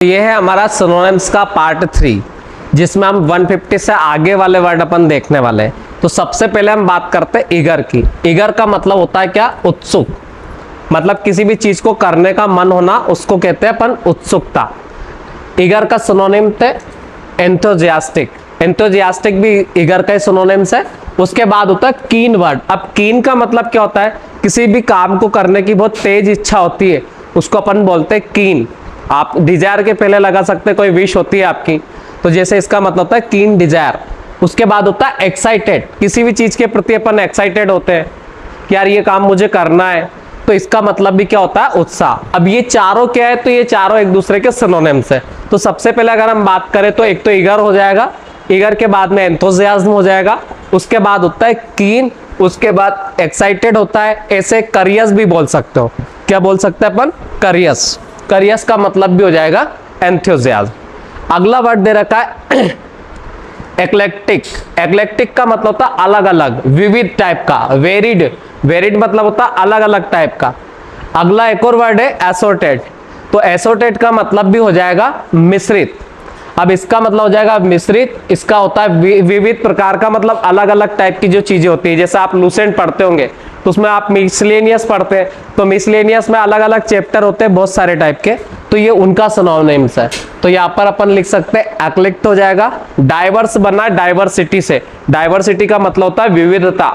ये है हमारा सिनोनिम्स का पार्ट 3, जिसमें हम 150 से आगे वाले वर्ड अपन देखने वाले हैं। तो सबसे पहले हम बात करते हैं ईगर की। ईगर का मतलब होता है क्या? उत्सुक। मतलब किसी भी चीज को करने का मन होना, उसको कहते हैं अपन उत्सुकता। ईगर का सिनोनिम थे एंथुजियास्टिक। एंथुजियास्टिक भी ईगर का ही सिनोनिम्स है। उसके बाद होता है कीन वर्ड। अब कीन का मतलब क्या होता है? किसी भी काम को करने की बहुत तेज इच्छा होती है, उसको अपन बोलते हैं कीन। आप डिजायर के पहले लगा सकते हैं, कोई विश होती है आपकी, तो जैसे इसका मतलब होता है कीन डिजायर। उसके बाद होता है एक्साइटेड। किसी भी चीज के प्रति अपन एक्साइटेड होते हैं कि यार ये काम मुझे करना है, तो इसका मतलब भी क्या होता है? उत्साह। अब ये चारों क्या है? तो ये चारों एक दूसरे के सिनोनिम्स है। तो सबसे पहले अगर हम बात करें तो एक तो ईगर हो जाएगा, ईगर के बाद में एंथुसियाज्म हो जाएगा, उसके बाद होता है कीन, उसके बाद एक्साइटेड होता है। ऐसे करियस भी बोल सकते हो। क्या बोल सकते हैं अपन? करियस। करियस का मतलब भी हो जाएगा एंथुसियाज्म। अगला वर्ड दे रखा है एक्लेक्टिक। एक्लेक्टिक का मतलब होता है अलग अलग, विविध टाइप का। वेरिड। वेरिड मतलब होता है अलग अलग टाइप का। अगला एक और वर्ड है एसोर्टेड। तो एसोर्टेड का मतलब भी हो जाएगा मिश्रित। अब इसका मतलब हो जाएगा मिश्रित। इसका होता है विविध प्रकार का, मतलब अलग अलग टाइप की जो चीजें होती है। जैसे आप लूसेंट पढ़ते होंगे तो उसमें आप मिसलेनियस पढ़ते हैं, तो मिसलेनियस में अलग अलग चैप्टर होते हैं बहुत सारे टाइप के, तो ये उनका सिनोनिम्स है। तो यहाँ पर अपन लिख सकते हैं एक्लेक्ट हो जाएगा। डाइवर्स बना डाइवर्सिटी से। डाइवर्सिटी का मतलब होता है विविधता।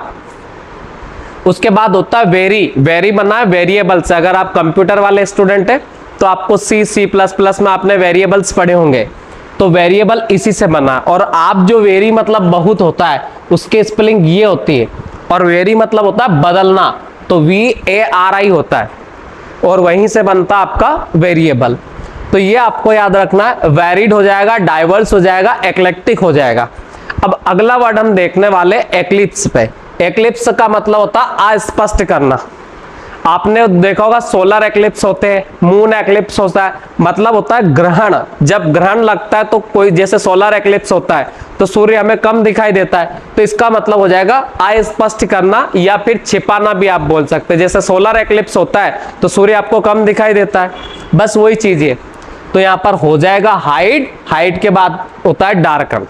उसके बाद होता है वेरी। वेरी बना है वेरिएबल से। अगर आप कंप्यूटर वाले स्टूडेंट है तो आपको C++ में आपने वेरिएबल्स पढ़े होंगे, तो वेरिएबल इसी से बना। और आप जो वेरी मतलब बहुत होता है, उसके स्पेलिंग ये होती है। और वेरी मतलब होता है बदलना, तो VARI होता है, और वहीं से बनता आपका वेरिएबल। तो ये आपको याद रखना है। वेरिड हो जाएगा, डाइवर्स हो जाएगा, एक्लेक्टिक हो जाएगा। अब अगला वर्ड हम देखने वाले एक्लिप्स पे। एक्लिप्स का मतलब होता है अस्पष्ट करना। आपने देखा होगा सोलर एक्लिप्स होते हैं, मून एक्लिप्स होता है, मतलब होता है ग्रहण। जब ग्रहण लगता है तो कोई, जैसे सोलर एक्लिप्स होता है तो सूर्य हमें कम दिखाई देता है, तो इसका मतलब हो जाएगा अस्पष्ट करना या फिर छिपाना भी आप बोल सकते हैं। जैसे सोलर एक्लिप्स होता है तो सूर्य आपको कम दिखाई देता है, बस वही चीज है। तो यहां पर हो जाएगा हाइड। हाइड के बाद होता है डार्कन।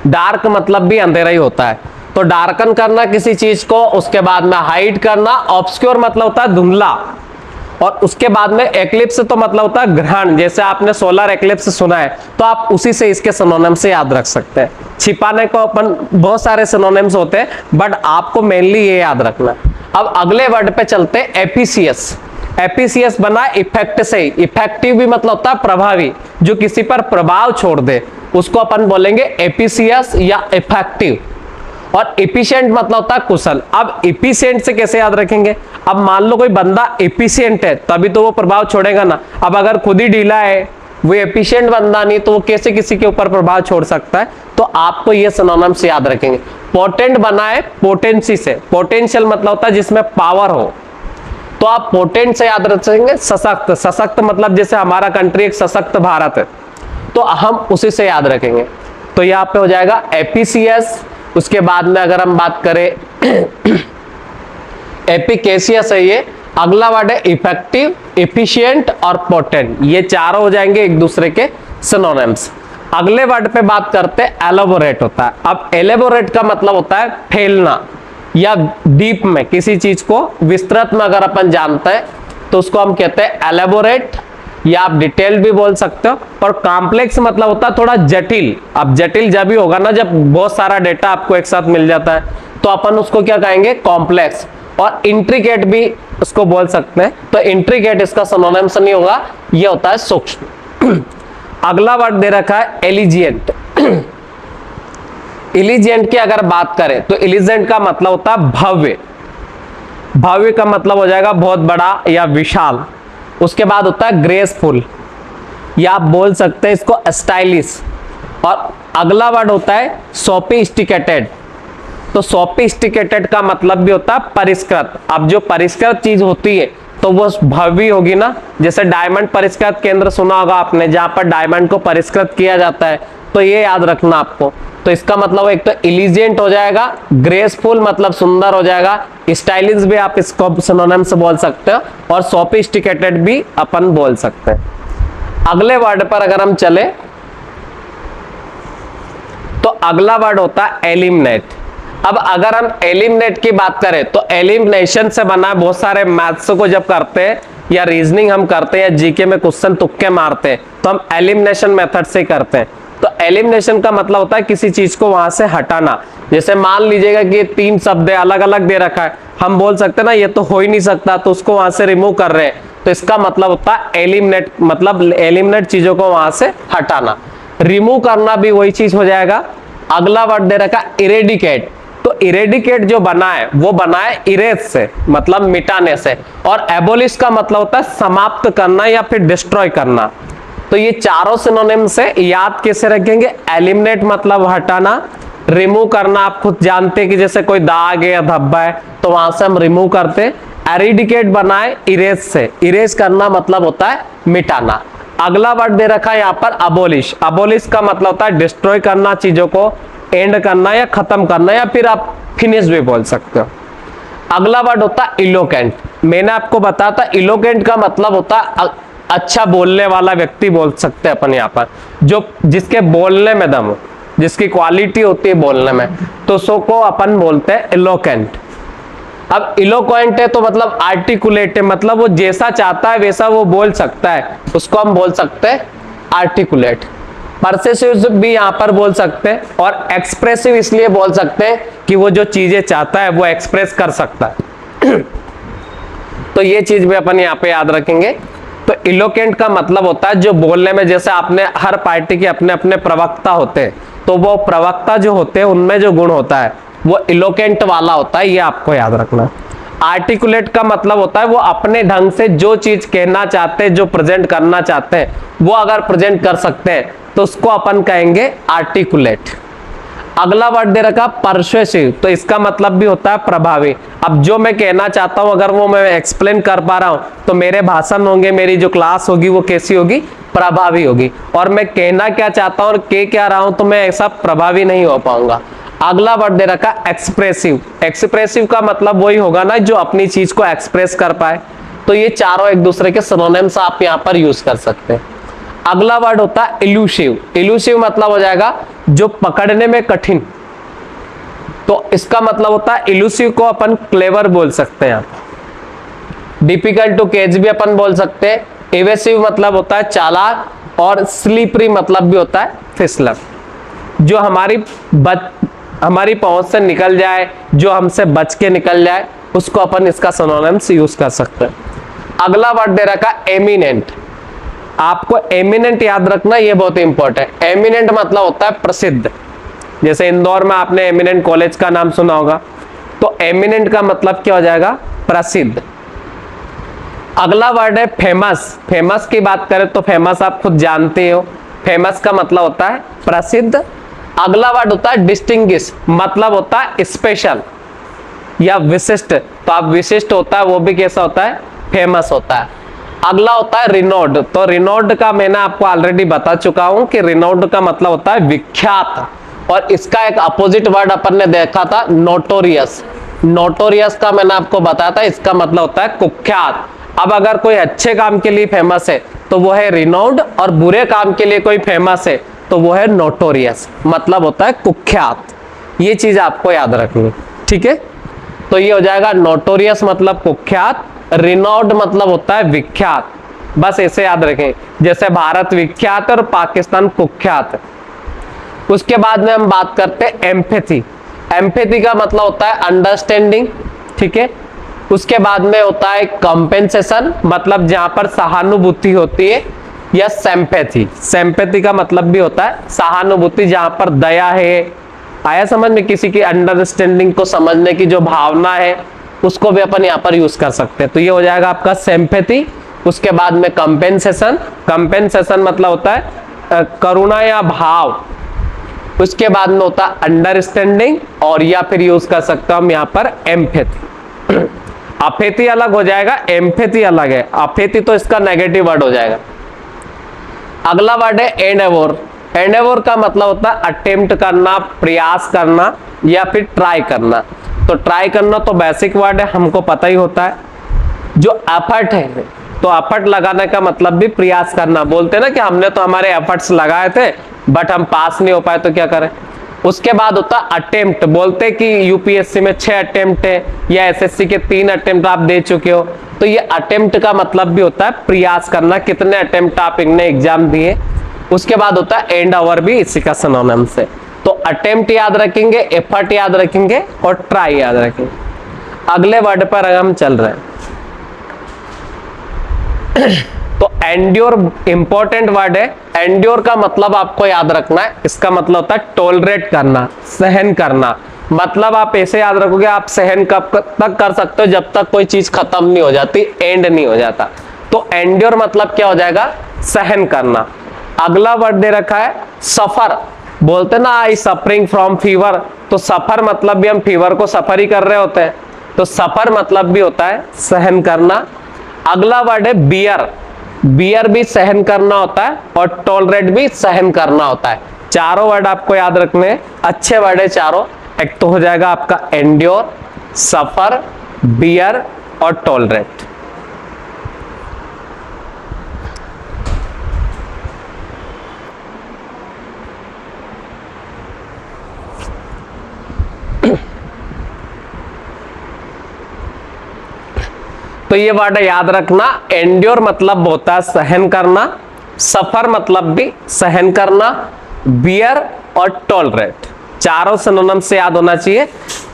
डार्क मतलब भी अंधेरा ही होता है, तो डार्कन करना किसी चीज को, उसके बाद में हाइड करना। ऑब्सक्योर मतलब होता है धुंधला, और उसके बाद में एक्लिप्स तो मतलब होता है ग्रहण। जैसे आपने सोलर एक्लिप्स सुना है तो आप उसी से इसके सिनोनिम्स से याद रख सकते हैं। छिपाने को अपन बहुत सारे सिनोनिम्स होते हैं, बट आपको मेनली ये याद रखना। अब अगले वर्ड पे चलते हैं एपिसियस। एपिसियस बना इफेक्ट से। इफेक्टिव भी मतलब होता है प्रभावी, जो किसी पर प्रभाव छोड़ दे, उसको अपन बोलेंगे एपिसियस या इफेक्टिव। और एफिशिएंट मतलब होता है कुशल। अब एफिशिएंट से कैसे याद रखेंगे? अब मान लो कोई बंदा एफिशिएंट है, तभी तो वो प्रभाव छोड़ेगा ना। अब अगर खुद ही ढीला है, वो एफिशिएंट बंदा नहीं, तो वो कैसे किसी के ऊपर प्रभाव छोड़ सकता है? तो आपको ये सिनोनिम से याद रखेंगे। पोटेंट बना है पोटेंसी से। पोटेंशियल मतलब होता है जिसमें पावर हो, तो आप पोटेंट से याद रखेंगे सशक्त। सशक्त मतलब जैसे हमारा कंट्री एक सशक्त भारत है, तो हम उसी से याद रखेंगे। तो यहाँ पे हो जाएगा एपिसियस। उसके बाद में अगर हम बात करें एपिकेसियस है ये। अगला वर्ड है इफेक्टिव, एफिशिएंट और पोटेंट। ये चारों हो जाएंगे एक दूसरे के सिनोनिम्स। अगले वर्ड पे बात करते हैं एलेबोरेट होता है। अब एलेबोरेट का मतलब होता है फैलना, या डीप में किसी चीज को विस्तृत में अगर अपन जानते हैं तो उसको हम कहते हैं एलेबोरेट, या आप डिटेल भी बोल सकते हो। और कॉम्प्लेक्स मतलब होता है थोड़ा जटिल। अब जटिल जब भी होगा ना, जब बहुत सारा डेटा आपको एक साथ मिल जाता है, तो अपन उसको क्या कहेंगे? कॉम्प्लेक्स। और इंट्रिकेट भी उसको बोल सकते हैं, तो इंट्रिकेट इसका सिनोनिम्स नहीं होगा, ये होता है सूक्ष्म। अगला वर्ड दे रखा है एलिजिएंट। एलिजिएंट की अगर बात करें तो एलिजेंट का मतलब होता है भव्य। भव्य का मतलब हो जाएगा बहुत बड़ा या विशाल। उसके बाद होता है ग्रेसफुल, या आप बोल सकते हैं इसको स्टाइलिश। और अगला वर्ड होता है सोफिस्टिकेटेड। तो सोफिस्टिकेटेड का मतलब भी होता है परिष्कृत। अब जो परिष्कृत चीज होती है तो वो भव्य होगी ना। जैसे डायमंड परिष्कृत केंद्र सुना होगा आपने, जहां पर डायमंड को परिष्कृत किया जाता है, तो ये याद रखना आपको। तो इसका मतलब एक तो एलिजेंट हो जाएगा, ग्रेसफुल मतलब सुंदर हो जाएगा, स्टाइलिश भी आप इसको सिनोनिम से बोल सकते हो, और सोफिस्टिकेटेड भी अपन बोल सकते हैं। अगले वर्ड पर अगर हम चले तो अगला वर्ड होता है एलिमिनेट। अब अगर हम एलिमिनेट की बात करें तो एलिमिनेशन से बना बहुत सारे मैथ्स को जब करते हैं या रीजनिंग हम करते हैं या जीके में क्वेश्चन तुक्के मारते हैं तो हम एलिमिनेशन मेथड से करते हैं। तो एलिमिनेशन का मतलब होता है किसी चीज को वहां से हटाना। जैसे मान लीजिएगा कि 3 शब्द अलग अलग दे रखा है, हम बोल सकते हैं ना ये तो हो ही नहीं सकता, तो उसको वहां से रिमूव कर रहे हैं, तो इसका मतलब होता है एलिमिनेट, मतलब एलिमिनेट चीजों को वहां से हटाना। रिमूव करना भी वही चीज हो जाएगा। अगला वर्ड दे रखा इरेडिकेट, तो इरेडिकेट जो बना है वो बना है इरेज से, मतलब मिटाने से, और एबोलिश का मतलब होता है समाप्त करना या फिर डिस्ट्रॉय करना। तो ये चारों सिनोनिम से याद कैसे रखेंगे? एलिमिनेट मतलब हटाना, रिमूव करना आप खुद जानते हैं कि जैसे कोई दाग है या धब्बा है तो वहां से हम रिमूव करते हैं। एरिडिकेट बना है इरेज से, इरेज करना मतलब होता है मिटाना। अगला वर्ड दे रखा है यहाँ पर अबोलिश, अबोलिश का मतलब होता है डिस्ट्रॉय करना, चीजों को एंड करना या खत्म करना, या फिर आप फिनिश भी बोल सकते हो। अगला वर्ड होता है इलोकेंट। मैंने आपको बताया था इलोकेंट का मतलब होता है अच्छा बोलने वाला व्यक्ति बोल सकते हैं अपन यहाँ पर, जो जिसके बोलने में दम हो, जिसकी क्वालिटी होती है बोलने में, तो सो को अपन बोलते हैं इलोकेंट। अब इलोक्वेंट है तो मतलब आर्टिकुलेट है, मतलब वो जैसा चाहता है वैसा वो बोल सकता है, उसको हम बोल सकते हैं आर्टिकुलेट। परसेसिव भी यहाँ पर बोल सकते हैं, और एक्सप्रेसिव इसलिए बोल सकते हैं कि वो जो चीजें चाहता है वो एक्सप्रेस कर सकता है। तो ये चीज भी अपन यहाँ पे याद रखेंगे। तो इलोकेंट का मतलब होता है जो बोलने में, जैसे आपने हर पार्टी के अपने अपने प्रवक्ता होते हैं, तो वो प्रवक्ता जो होते हैं उनमें जो गुण होता है वो इलोकेंट वाला होता है, ये आपको याद रखना। आर्टिकुलेट का मतलब होता है वो अपने ढंग से जो चीज कहना चाहते हैं, जो प्रेजेंट करना चाहते हैं, वो अगर प्रेजेंट कर सकते हैं तो उसको अपन कहेंगे आर्टिकुलेट। अगला वर्ड दे रखा परसुएसिव, तो इसका मतलब भी होता है प्रभावी। अब जो मैं कहना चाहता हूं अगर वो मैं एक्सप्लेन कर पा रहा हूं तो मेरे भाषण होंगे, मेरी जो क्लास होगी वो कैसी होगी? प्रभावी होगी। और मैं कहना क्या चाहता हूं और कह क्या रहा हूं तो मैं ऐसा प्रभावी नहीं हो पाऊंगा। अगला वर्ड दे रखा एक्सप्रेसिव, एक्सप्रेसिव का मतलब वही होगा ना जो अपनी चीज को एक्सप्रेस कर पाए। तो ये चारों एक दूसरे के सिनोनिम्स आप यहाँ पर यूज कर सकते हैं। अगला वर्ड होता है इल्यूसिव, इल्यूसिव मतलब हो जाएगा जो पकड़ने में कठिन, तो इसका मतलब होता है इल्यूसिव को अपन क्लेवर बोल सकते हैं। डिफिकल्ट टू कैच भी अपन बोल सकते हैं। एवेसिव मतलब होता है चालाक, और स्लीपरी मतलब भी होता है फिसलन, जो हमारी पहुंच से निकल जाए, जो हमसे बच के निकल जाए, उसको अपन इसका सिनोनिम्स यूज कर सकते हैं। अगला वर्ड दे रखा एमिनेंट, आपको एमिनेंट याद रखना, ये बहुत इंपॉर्टेंट है। एमिनेंट मतलब होता है प्रसिद्ध, जैसे इंदौर में आपने एमिनेंट कॉलेज का नाम सुना होगा, तो एमिनेंट का मतलब क्या हो जाएगा? प्रसिद्ध। अगला वर्ड है फेमस, फेमस की बात करें तो फेमस आप खुद जानते हो, फेमस का मतलब होता है प्रसिद्ध। अगला वर्ड होता है डिस्टिंग्विश, मतलब होता है स्पेशल या विशिष्ट, तो आप विशिष्ट होता है वो भी कैसा होता है? फेमस होता है। अगला होता है रिनोड, तो रिनोड का मैंने आपको ऑलरेडी बता चुका हूं कि रिनोड का मतलब होता है विख्यात, और इसका एक अपोजिट वर्ड अपन ने देखा था नोटोरियस, नोटोरियस का मैंने आपको बताया था इसका मतलब होता है कुख्यात। अब अगर कोई अच्छे काम के लिए फेमस है तो वो है रिनोड, और बुरे काम के लिए कोई फेमस है तो वो है नोटोरियस, मतलब होता है कुख्यात। ये चीज आपको याद रखनी, ठीक है? तो ये हो जाएगा नोटोरियस मतलब कुख्यात, रिनोड मतलब होता है विख्यात। बस ऐसे याद रखें, जैसे भारत विख्यात और पाकिस्तान कुख्यात। उसके बाद में हम बात करते हैं एम्पैथी, एम्पैथी का मतलब होता है अंडरस्टैंडिंग, ठीक है? उसके बाद में होता है कंपेंसेशन, मतलब जहां पर सहानुभूति होती है, या सिंपैथी, सिंपैथी का मतलब भी होता है सहानुभूति, जहां पर दया है, आया समझ में, किसी की अंडरस्टैंडिंग को समझने की जो भावना है उसको भी अपन यहाँ पर यूज कर सकते हैं। तो ये हो जाएगा आपका सिंपैथी। उसके बाद में कंपेंसेशन, कंपेंसेशन मतलब होता है करुणा या भाव। उसके बाद में होता है अंडरस्टैंडिंग, और या फिर यूज कर सकते हो हम यहाँ पर एम्पैथी। अपेथी अलग हो जाएगा, एम्पैथी अलग है। अपेथी तो इसका नेगेटिव वर्ड हो जाएगा। अगला वर्ड है एंडेवोर, एंडेवोर का मतलब होता है अटेम्प्ट करना, प्रयास करना, या फिर ट्राई करना। तो ट्राई करना तो बेसिक वर्ड है, हमको पता ही होता है। जो एफर्ट है तो एफर्ट लगाने का मतलब भी प्रयास करना। बोलते ना कि हमने तो हमारे एफर्ट्स लगाए थे बट हम पास नहीं हो पाए तो क्या करें। उसके बाद होता है अटेम्प्ट। बोलते कि यूपीएससी में 6 अटेम्प्ट है या एसएससी के 3 अटेम्प्ट आप दे चुके हो, तो ये अटेम्प्ट का मतलब भी होता है प्रयास करना, कितने अटेम्प्ट आप इनने एग्जाम दिए। उसके बाद होता है एंड आवर भी इसी का सिनोनिम्स है। तो अटेम्प्ट याद रखेंगे, एफर्ट याद रखेंगे और ट्राई याद रखेंगे। अगले वर्ड पर हम चल रहे हैं। तो एंड्योर इंपॉर्टेंट वर्ड है। एंड्योर का मतलब आपको याद रखना है, इसका मतलब होता है टॉलरेट करना, सहन करना। मतलब आप ऐसे याद रखोगे, आप सहन कब तक कर सकते हो, जब तक कोई चीज खत्म नहीं हो जाती, एंड नहीं हो जाता। तो एंड्योर मतलब क्या हो जाएगा, सहन करना। अगला वर्ड दे रखा है सफर। बोलते ना आई सफरिंग फ्रॉम फीवर, तो सफर मतलब भी हम फीवर को सफर ही कर रहे होते हैं, तो सफर मतलब भी होता है सहन करना। अगला वर्ड है बियर। बियर भी सहन करना होता है और टॉलरेट भी सहन करना होता है। चारों वर्ड आपको याद रखने हैं, अच्छे वर्ड है चारों। एक तो हो जाएगा आपका एंड्योर, सफर, बियर और टॉलरेट। तो ये वर्ड याद रखना, एंड्योर मतलब होता है सहन करना, सफर मतलब भी सहन करना, बियर और टॉलरेट, चारों सिनोनिम से याद होना चाहिए।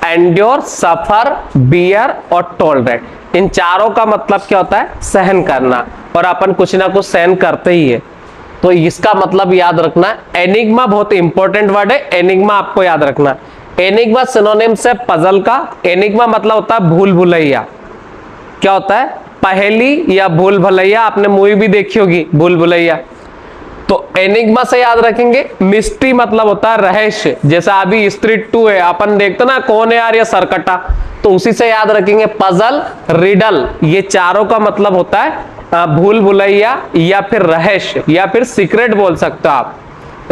एंड्योर, सफर, बियर और टॉलरेट, इन चारों का मतलब क्या होता है, सहन करना। और अपन कुछ ना कुछ सहन करते ही है, तो इसका मतलब याद रखना। एनिग्मा बहुत इंपॉर्टेंट वर्ड है, एनिग्मा आपको याद रखना। एनिग्मा सिनोनिम से पजल का, एनिग्मा मतलब होता है भूल भुलैया। क्या होता है, पहेली या भूल भुलैया। आपने मूवी भी देखी होगी भूल भुलैया। तो एनिग्मा से याद रखेंगे। मिस्ट्री मतलब होता है रहस्य, जैसा अभी स्त्री 2 है, अपन देखते ना कौन है यार ये सरकटा, तो उसी से याद रखेंगे। पजल, रिडल, ये चारों का मतलब होता है भूल भुलैया या फिर रहस्य या फिर सीक्रेट बोल सकते हो आप।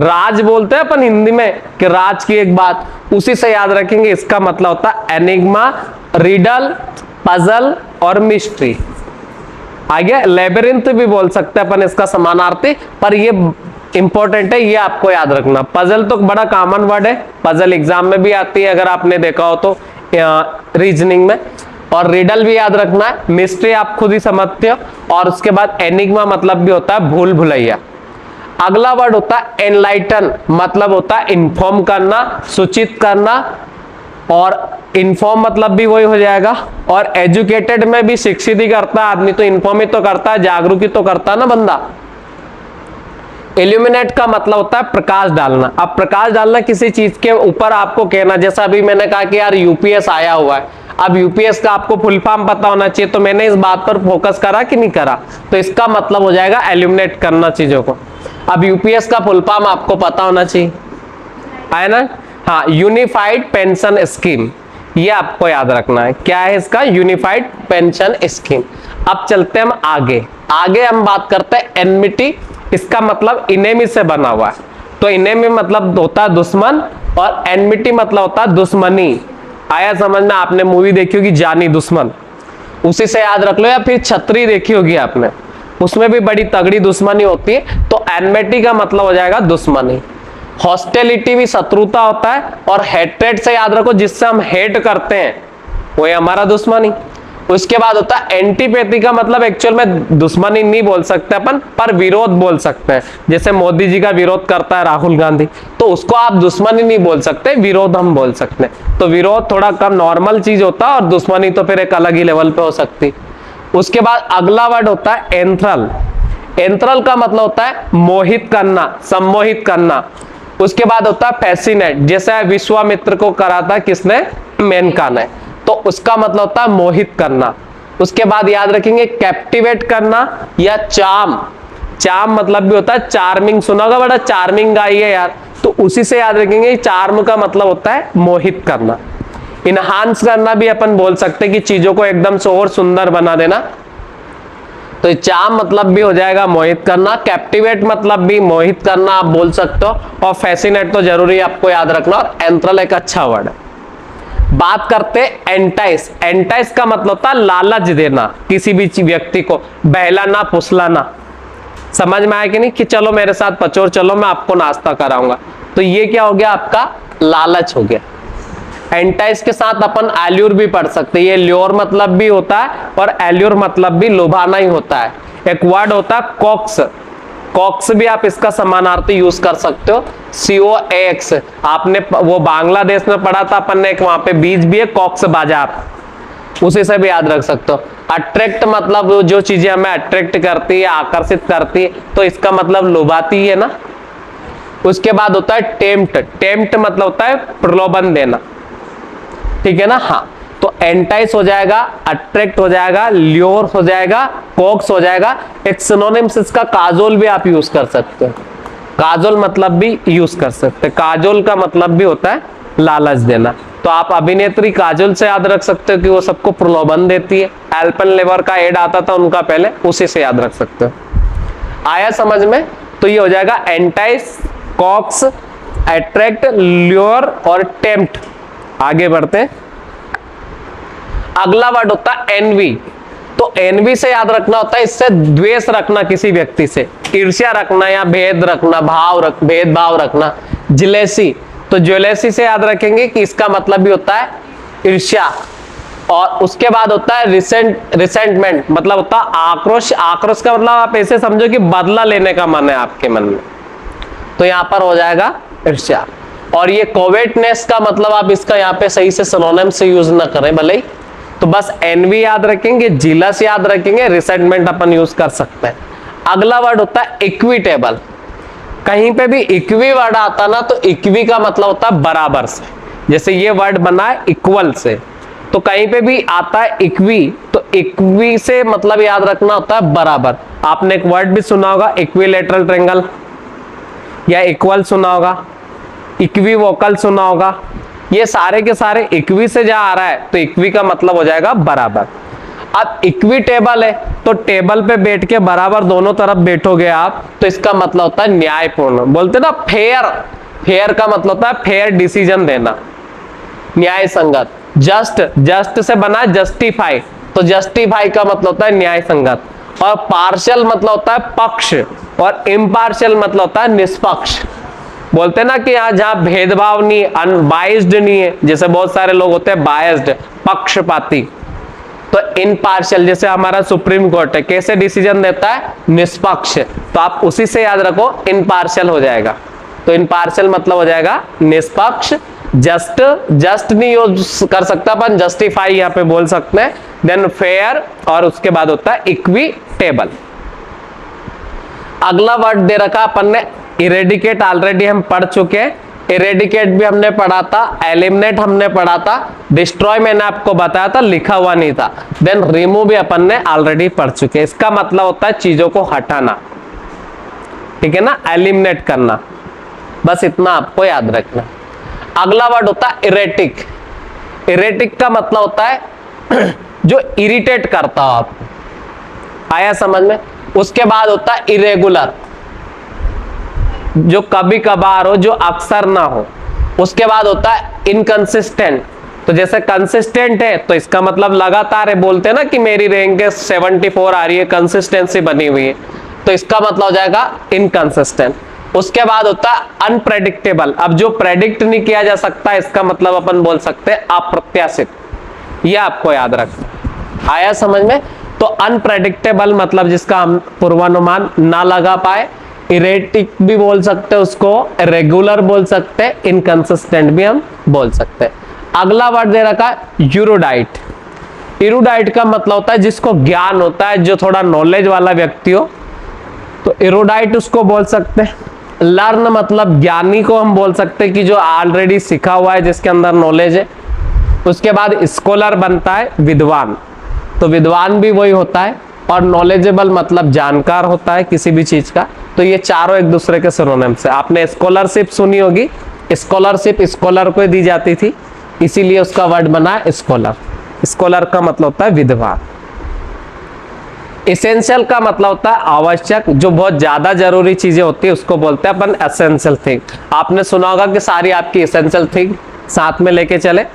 राज बोलते हैं अपन हिंदी में कि राज की एक बात, उसी से याद रखेंगे। इसका मतलब होता है एनिग्मा, रिडल, पजल और मिस्ट्री। आगे लेबिरिंथ भी बोल सकते हैं अपन इसका समानार्थी, पर ये इंपॉर्टेंट है, ये आपको याद रखना। पजल तो बड़ा कॉमन वर्ड है, पजल एग्जाम में भी आती है अगर आपने देखा हो तो रीजनिंग में। और रिडल भी याद रखना है, मिस्ट्री आप खुद ही समझते हो। और उसके बाद एनिग्मा मतलब भी होता है भूल भुलैया। अगला वर्ड होता है एनलाइटन, मतलब होता है इन्फॉर्म करना, सूचित करना। और इन्फॉर्म मतलब भी वही हो जाएगा। और एजुकेटेड में भी शिक्षित ही करता है आदमी, तो इन्फॉर्म ही तो करता है, जागरूक ही तो करता है ना बंदा। इल्यूमिनेट का मतलब होता है प्रकाश डालना। अब प्रकाश डालना किसी चीज के ऊपर आपको कहना, जैसा अभी मैंने कहा कि यार यूपीएस आया हुआ है, अब यूपीएस का आपको फुल फॉर्म पता होना चाहिए, तो मैंने इस बात पर फोकस करा कि नहीं करा, तो इसका मतलब हो जाएगा इल्यूमिनेट करना चीजों को। अब यूपीएस का फुल फॉर्म आपको पता होना चाहिए, है ना। हाँ, यूनिफाइड पेंशन स्कीम, ये आपको याद रखना है। क्या है इसका, यूनिफाइड पेंशन स्कीम। अब चलते हैं हम आगे। आगे हम बात करते हैं एनमिटी। इसका मतलब इनेमी से बना हुआ है, तो इनेमी मतलब होता है दुश्मन और एनमिटी मतलब होता है दुश्मनी। आया समझ में, आपने मूवी देखी होगी जानी दुश्मन, उसी से याद रख लो। या फिर छतरी देखी होगी आपने, उसमें भी बड़ी तगड़ी दुश्मनी होती है। तो एनमिटी का मतलब हो जाएगा दुश्मनी। हॉस्टिलिटी भी शत्रुता होता है, और हेट्रेड से याद रखो, जिससे हम हेट करते हैं वो हमारा दुश्मनी। उसके बाद होता है एंटीपैथी का मतलब एक्चुअल में दुश्मनी नहीं बोल सकते अपन, पर विरोध बोल सकते हैं। जैसे मोदी जी का विरोध करता है राहुल गांधी, तो उसको आप दुश्मनी नहीं बोल सकते, विरोध हम बोल सकते हैं। तो विरोध थोड़ा कम नॉर्मल चीज होता है, और दुश्मनी तो फिर एक अलग ही लेवल पे हो सकती। उसके बाद अगला वर्ड होता है एंथ्रल। एंथ्रल का मतलब होता है मोहित करना, सम्मोहित करना। उसके बाद होता है फैसिनेट, जैसे विश्वामित्र को करा था किसने, मेनका ने, तो उसका मतलब होता है मोहित करना। उसके बाद याद रखेंगे कैप्टिवेट करना या चार्म। चार्म मतलब भी होता है चार्मिंग, सुना होगा, बड़ा चार्मिंग गाई है यार, तो उसी से याद रखेंगे। चार्म का मतलब होता है मोहित करना। इनहांस करना भी अपन बोल सकते हैं कि चीजों को एकदम से और सुंदर बना देना, तो चार्म मतलब भी हो जाएगा मोहित करना। कैप्टिवेट मतलब भी मोहित करना आप बोल सकते हो, और फैसिनेट तो जरूरी आपको याद रखना। और एंथ्रल एक अच्छा वर्ड है। बात करते एंटाइस। एंटाइस का मतलब होता है लालच देना किसी भी व्यक्ति को, बहलाना फुसलाना। समझ में आया कि नहीं, कि चलो मेरे साथ पचोर चलो, मैं आपको नाश्ता कराऊंगा। तो ये क्या हो गया, आपका लालच हो गया। एंटाइस के साथ अपन एल्यूर भी पढ़ सकते हैं। ये ल्योर मतलब भी होता है और एल्यूर मतलब भी लुभाना ही होता है। एक वर्ड होता है कॉक्स। कॉक्स भी आप इसका समानार्थी यूज कर सकते हो, COAX। आपने वो बांग्लादेश में पढ़ा था अपन ने, एक वहां पे बीज भी है कॉक्स बाजार, उसी से भी याद रख सकते हो। अट्रैक्ट मतलब जो चीजें हमें अट्रैक्ट करती है, आकर्षित करती है, तो इसका मतलब लुभाती है ना। उसके बाद होता है टेम्प्ट। टेम्प्ट मतलब होता है प्रलोभन देना, ठीक है ना। हाँ, तो एंटाइस हो जाएगा, अट्रैक्ट हो जाएगा, ल्योर हो जाएगा, कॉक्स हो जाएगा। एक सिनोनिम्स इसका काजोल भी आप यूज कर सकते हो। काजोल मतलब भी यूज कर सकते हैं। काजोल का मतलब भी होता है लालच देना। तो आप अभिनेत्री काजोल से याद रख सकते हो कि वो सबको प्रलोभन देती है। एल्पेनलीबे का एड आता था उनका पहले, उसी से याद रख सकते हो। आया समझ में। तो ये हो जाएगा एंटाइस, कॉक्स, अट्रैक्ट, ल्योर और टेम्प्ट। आगे बढ़ते हैं। अगला वर्ड होता है एनवी। तो एनवी से याद रखना होता है, इससे द्वेष रखना किसी व्यक्ति से, ईर्ष्या रखना या भेद रखना, भेदभाव रखना। जेलेसी, तो जेलेसी से याद रखेंगे कि इसका मतलब भी होता है ईर्ष्या। और उसके बाद होता है रिसेंटमेंट, मतलब होता है आक्रोश। आक्रोश का मतलब आप ऐसे समझो कि बदला लेने का मन है आपके मन में, तो यहां पर हो जाएगा ईर्ष्या। और ये कोवेटनेस का मतलब आप इसका यहाँ पे सही से सिनोनिम से यूज ना करें भले ही, तो बस एनवी याद रखेंगे, जीलस याद रखेंगे, रिसेंटमेंट अपन यूज कर सकते हैं। अगला वर्ड होता है इक्विटेबल। कहीं पे भी इक्वी वर्ड आता ना, तो इक्वी का मतलब होता है बराबर से। जैसे ये वर्ड बना है इक्वल से, तो कहीं पे भी आता है इक्वी, तो इक्वी से मतलब याद रखना होता है बराबर। आपने एक वर्ड भी सुना होगा इक्विलेटरल ट्रायंगल, या इक्वल सुना होगा, इक्विवोकल सुना होगा। ये सारे के सारे इक्वी से जहां आ रहा है, तो इक्वी का मतलब हो जाएगा बराबर। अब इक्विटेबल है, तो टेबल पे बैठ के बराबर दोनों तरफ बैठोगे आप, तो इसका मतलब होता है न्यायपूर्ण। बोलते ना फेयर, फेयर का मतलब होता है फेयर डिसीजन देना, न्याय संगत। जस्ट, जस्ट से बना जस्टिफाई, तो जस्टिफाई का मतलब होता है न्याय संगत। और पार्शियल मतलब होता है पक्ष, और इम्पार्शियल मतलब होता है निष्पक्ष। बोलते ना कि यहाँ जहां भेदभाव नहीं, अनबाइज्ड नहीं है, जैसे बहुत सारे लोग होते हैं बायस्ड, पक्षपाती। तो इनपार्शियल, जैसे हमारा सुप्रीम कोर्ट है, कैसे डिसीजन देता है, निष्पक्ष। तो आप उसी से याद रखो, इनपार्शियल हो जाएगा। तो इनपार्शियल मतलब हो जाएगा निष्पक्ष। जस्ट, जस्ट नहीं यूज कर सकता अपन, जस्टिफाई यहाँ पे बोल सकते हैं। देन फेयर, और उसके बाद होता है इक्विटेबल। अगला वर्ड दे रखा अपन ने इरेडिकेट, ऑलरेडी हम पढ़ चुके हैं। इरेडिकेट भी हमने पढ़ा था, एलिमिनेट हमने पढ़ा था, डिस्ट्रॉय मैंने आपको बताया था, लिखा हुआ नहीं था। देन रिमूव भी अपन ने ऑलरेडी पढ़ चुके हैं। इसका मतलब होता है चीजों को हटाना, ठीक है ना, एलिमिनेट करना। बस इतना आपको याद रखना। अगला वर्ड होता है इरेटिक। इरेटिक का मतलब होता है जो इरिटेट करता हो आपको। आया समझ में। उसके बाद होता है इरेगुलर, जो कभी कभार हो, जो अक्सर ना हो। उसके बाद होता है इनकंसिस्टेंट, तो जैसे कंसिस्टेंट है तो इसका मतलब लगातार है। बोलते हैं ना कि मेरी रैंक 74 आ रही है, कंसिस्टेंसी बनी हुई है, तो इसका मतलब हो जाएगा इनकंसिस्टेंट। उसके बाद होता है अनप्रेडिक्टेबल। अब जो प्रेडिक्ट नहीं किया जा सकता, इसका मतलब अपन बोल सकते हैं अप्रत्याशित। यह आपको याद रखना। आया समझ में। तो अनप्रेडिक्टेबल मतलब जिसका हम पूर्वानुमान ना लगा पाए। इरेटिक भी बोल सकते हैं उसको, रेगुलर बोल सकते हैं, इनकंसिस्टेंट भी हम बोल सकते हैं। अगला वर्ड दे रखा है यूरोडाइट। यूरोडाइट का मतलब होता है जिसको ज्ञान होता है, जो थोड़ा नॉलेज वाला व्यक्ति हो, तो यूरोडाइट उसको बोल सकते हैं। लर्न मतलब ज्ञानी को हम बोल सकते हैं कि जो ऑलरेडी सीखा हुआ है, जिसके अंदर नॉलेज है। उसके बाद स्कॉलर बनता है विद्वान, तो विद्वान भी वही होता है। और नॉलेजेबल मतलब जानकार होता है किसी भी चीज का। तो ये चारों एक दूसरे के सिनोनिम्स है। आपने स्कॉलरशिप सुनी होगी, स्कॉलरशिप स्कॉलर को दी जाती थी, इसीलिए उसका वर्ड बना है स्कॉलर। स्कॉलर का मतलब होता है विद्वान। एसेंशियल का मतलब होता है आवश्यक, जो बहुत ज्यादा जरूरी चीजें होती है उसको बोलते हैं अपन एसेंशियल थिंग। आपने सुना होगा कि सारी आपकी एसेंशियल थिंग साथ में लेके चले,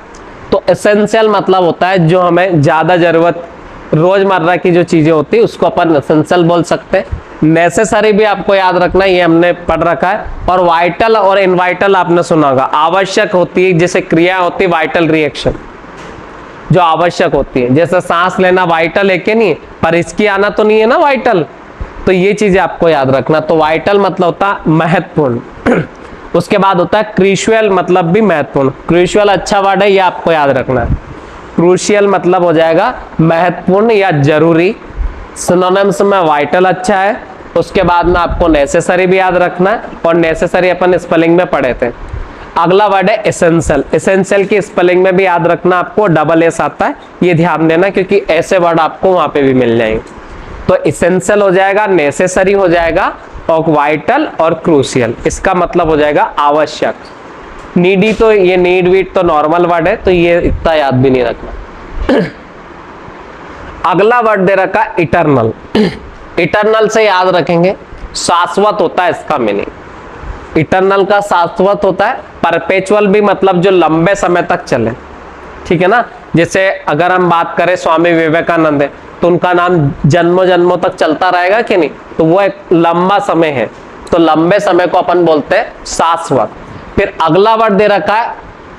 तो एसेंशियल मतलब होता है जो हमें ज्यादा जरूरत, रोजमर्रा की जो चीजें होती है उसको अपन एसेंशियल बोल सकते हैं। नेसेसरी भी आपको याद रखना, ये हमने पढ़ रखा है। और वाइटल और इनवाइटल आपने सुना होगा, आवश्यक होती है, जैसे क्रिया होती है वाइटल रिएक्शन जो आवश्यक होती है, जैसे सांस लेना वाइटल है कि नहीं, पर इसकी आना तो नहीं है ना वाइटल, तो ये चीजें आपको याद रखना। तो वाइटल मतलब होता है महत्वपूर्ण। उसके बाद होता है क्रूशियल, मतलब भी महत्वपूर्ण। क्रूशियल अच्छा वर्ड है, ये आपको याद रखना है। क्रूशियल मतलब हो जाएगा महत्वपूर्ण या जरूरी। सिनोनिम्स में वाइटल अच्छा है। उसके बाद में आपको नेसेसरी भी याद रखना है, और नेसेसरी अपन स्पेलिंग में पढ़े थे। अगला वर्ड है एसेंशियल। एसेंशियल की स्पेलिंग में भी याद रखना आपको, डबल एस आता है, ये ध्यान देना क्योंकि ऐसे वर्ड आपको वहां पे भी मिल जाएंगे। तो एसेंशियल हो जाएगा, नेसेसरी हो जाएगा, और वाइटल और क्रूशियल, इसका मतलब हो जाएगा आवश्यक। नीडी तो ये नीड वीड तो नॉर्मल वर्ड है, तो ये इतना याद भी नहीं रखना। अगला वर्ड दे रखा इटर्नल। इटर्नल से याद रखेंगे, शाश्वत होता है इसका मीनिंग। इटर्नल का शाश्वत होता है। परपेचुअल भी मतलब जो लंबे समय तक चले, ठीक है ना। जैसे अगर हम बात करें स्वामी विवेकानंद है, तो उनका नाम जन्मों जन्मों तक चलता रहेगा कि नहीं, तो वो एक लंबा समय है, तो लंबे समय को अपन बोलते हैं शाश्वत। फिर अगला वर्ड दे रखा है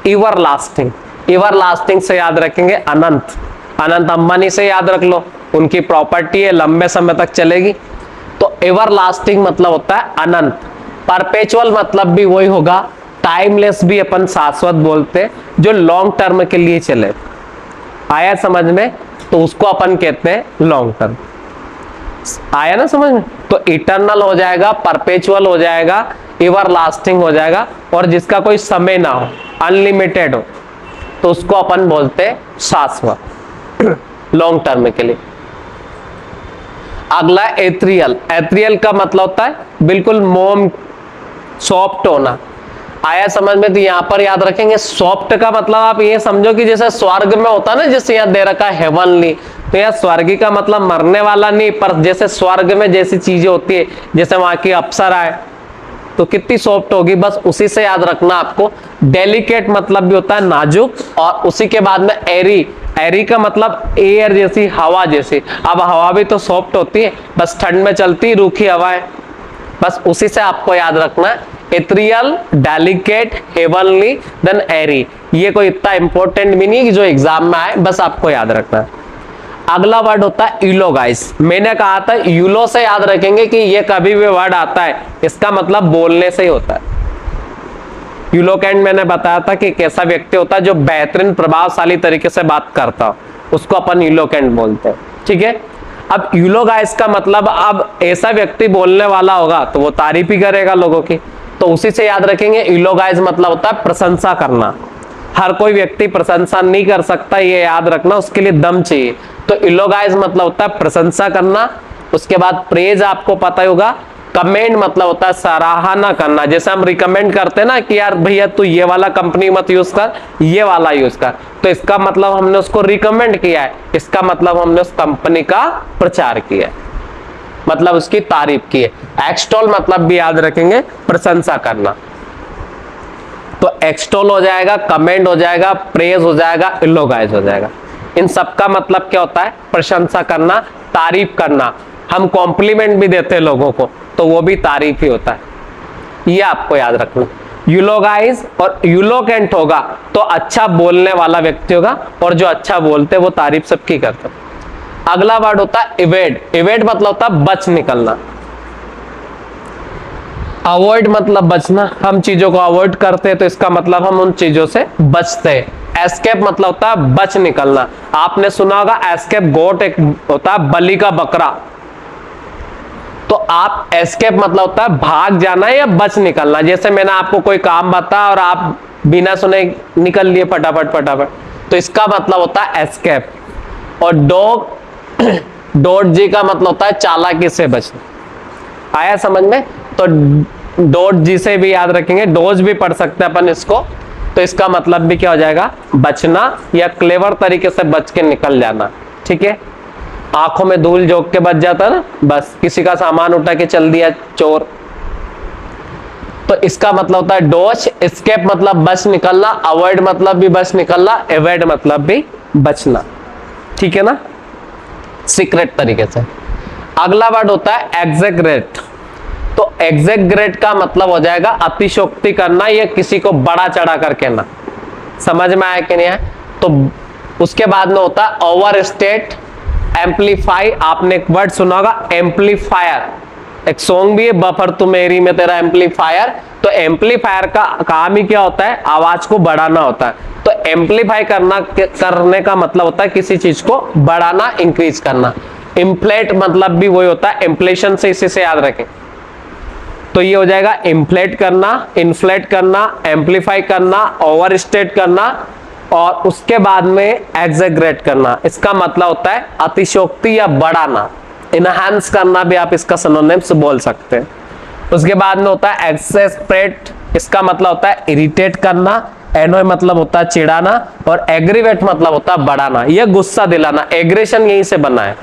एवर लास्टिंग। एवर लास्टिंग से याद रखेंगे अनंत। अनंत अंबानी से याद रख लो, उनकी प्रॉपर्टी है, लंबे समय तक चलेगी। तो एवर लास्टिंग मतलब होता है अनंत। परपेचुअल मतलब भी वही होगा। टाइमलेस भी अपन शाश्वत बोलते हैं, जो लॉन्ग टर्म के लिए चले। आया समझ में, तो उसको अपन कहते हैं लॉन्ग टर्म। आया ना समझ में। तो इटर्नल हो जाएगा, परपेचुअल हो जाएगा, एवर लास्टिंग हो जाएगा, और जिसका कोई समय ना हो, अनलिमिटेड हो, तो उसको अपन बोलते हैं शाश्वत, लॉन्ग टर्म के लिए। अगला एथरियल। एथरियल का मतलब होता है बिल्कुल मोम, सॉफ्ट होना। आया समझ में। तो यहां पर याद रखेंगे सॉफ्ट का मतलब आप ये समझो कि जैसे स्वर्ग में होता है ना, जैसे यहाँ दे रखा है हेवनली, तो यहाँ स्वर्गी का मतलब मरने वाला नहीं, पर जैसे स्वर्ग में जैसी चीजें होती है, जैसे वहां की अप्सराएं, तो कितनी सॉफ्ट होगी, बस उसी से याद रखना आपको। डेलिकेट मतलब भी होता है नाजुक, और उसी के बाद में एरी। एरी का मतलब एयर जैसी, हवा जैसी। अब हवा भी तो सॉफ्ट होती है, बस ठंड में चलती रूखी हवाएं, बस उसी से आपको याद रखना है। एथरियल, डेलिकेट, हेवनली, देन एरी। ये कोई इतना इंपॉर्टेंट भी नहीं कि जो एग्जाम में आए, बस आपको याद रखना है। अगला वर्ड होता है यूलो गाइस। मैंने कहा था यूलो से याद रखेंगे कि ये कभी भी वर्ड आता है, इसका मतलब बोलने से ही होता है। यूलोकेंट मैंने बताया था कि कैसा व्यक्ति होता है जो बेहतरीन प्रभावशाली तरीके से बात करता हो, उसको अपन यूलोकेंट बोलते हैं, ठीक है। अब यूलो गाइस का मतलब, अब ऐसा व्यक्ति बोलने वाला होगा तो वो तारीफ ही करेगा लोगों की, तो उसी से याद रखेंगे। यूलो गाइस मतलब होता है प्रशंसा करना। हर कोई व्यक्ति प्रशंसा नहीं कर सकता, ये याद रखना, उसके लिए दम चाहिए। तो इलोगाइज मतलब होता है प्रशंसा करना। उसके बाद प्रेज आपको पता ही होगा। कमेंट मतलब होता है सराहना करना। जैसे हम रिकमेंड करते हैं ना कि यार भैया तू ये वाला कंपनी मत यूज कर, ये वाला यूज कर, तो इसका मतलब हमने उसको रिकमेंड किया है, इसका मतलब हमने उस कंपनी का प्रचार किया है, मतलब उसकी तारीफ की है। एक्सटॉल मतलब भी याद रखेंगे, प्रशंसा करना। तो एक्सटॉल हो जाएगा, कमेंट हो जाएगा, प्रेज हो जाएगा, इलोगाइज हो जाएगा। इन सब का मतलब क्या होता है? प्रशंसा करना, तारीफ करना। हम कॉम्प्लीमेंट भी देते हैं लोगों को, तो वो भी तारीफ ही होता है। ये आपको याद रखना। यूलोगाइज और यूलोकेंट होगा तो अच्छा बोलने वाला व्यक्ति होगा, और जो अच्छा बोलते वो तारीफ सबकी करते। अगला वर्ड होता है इवेड। इवेड मतलब होता है बच निकलना। अवॉइड मतलब बचना, हम चीजों को अवॉइड करते हैं तो इसका मतलब हम उन चीजों से बचते हैं। एस्केप मतलब होता है बच निकलना। आपने सुना होगा एस्केप गोट एक होता है बलि का बकरा, तो आप एस्केप मतलब होता है भाग जाना या बच निकलना। जैसे मैंने आपको कोई काम बताया और आप बिना सुने निकल लिए फटाफट फटाफट, तो इसका मतलब होता है एस्केप। और डॉट जी का मतलब होता है चालाकी से बचना। आया समझ में? तो डॉट जी से भी याद रखेंगे, डोज भी पढ़ सकते हैं अपन इसको, तो इसका मतलब भी क्या हो जाएगा? बचना या क्लेवर तरीके से बच के निकल जाना। ठीक है, आंखों में धूल झोंक के बच जाता ना, बस किसी का सामान उठा के चल दिया चोर। तो इसका मतलब होता है डॉच, एस्केप मतलब बच निकलना, अवॉइड मतलब भी बच निकलना, एवॉइड मतलब भी बचना, ठीक है ना, सीक्रेट तरीके से। अगला वर्ड होता है एग्जैगरेट। तो एग्जैगरेट का मतलब हो जाएगा अतिशयोक्ति करना या किसी को बड़ा चढ़ा कर कहना। समझ में आया कि नहीं है? तो उसके बाद में होता है ओवर स्टेट, एम्पलीफाई। आपने एक वर्ड सुना होगा एम्पलीफायर, एक सॉन्ग भी है बफर तू मेरी में तेरा एम्पलीफायर। तो एम्पलीफायर का काम ही क्या होता है? आवाज को बढ़ाना होता है। तो एम्पलीफाई करने का मतलब होता है किसी चीज को बढ़ाना, इंक्रीज करना। इम्प्लेट मतलब भी वही होता है, इम्प्लेशन से, इसी से याद रखें। तो ये हो जाएगा इन्फ्लेट करना, इन्फ्लेट करना, एम्पलीफाई करना, ओवर स्टेट करना और उसके बाद में एग्जैगरेट करना। इसका मतलब होता है अतिशयोक्ति या बढ़ाना, इनहांस करना भी आप इसका सिनोनिम्स बोल सकते हैं। उसके बाद में होता है एक्सेस्परेट, इसका मतलब होता है इरिटेट करना, एनोय मतलब होता है चिढ़ाना और एग्रीवेट मतलब होता है बढ़ाना, यह गुस्सा दिलाना। एग्रेशन यहीं से बना है।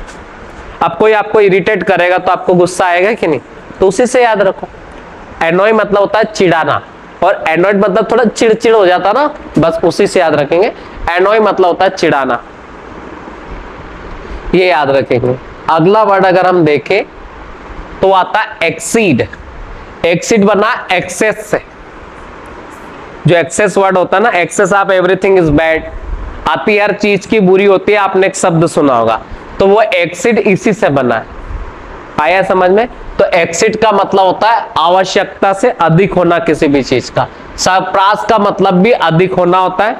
अब कोई आपको इरिटेट करेगा तो आपको गुस्सा आएगा कि नहीं? तो उसी से याद रखो। एनोय मतलब होता है चिढ़ाना और एनोयड मतलब थोड़ा चिड़चिड़ हो जाता ना, बस उसी से याद रखेंगे। एनोय मतलब होता है चिढ़ाना, ये याद रखेंगे। अगला वर्ड अगर हम देखें तो आता है एक्सीड। एक्सीड बना एक्सेस से। जो एक्सेस वर्ड होता है ना, excess of everything is bad, आती हर चीज की बुरी होती है, आपने एक शब्द सुना होगा, तो वो एक्सीड इसी से बना है। आया समझ में? तो एक्सीड का मतलब होता है आवश्यकता से अधिक होना किसी भी चीज का। सरपास का मतलब भी अधिक होना होता है।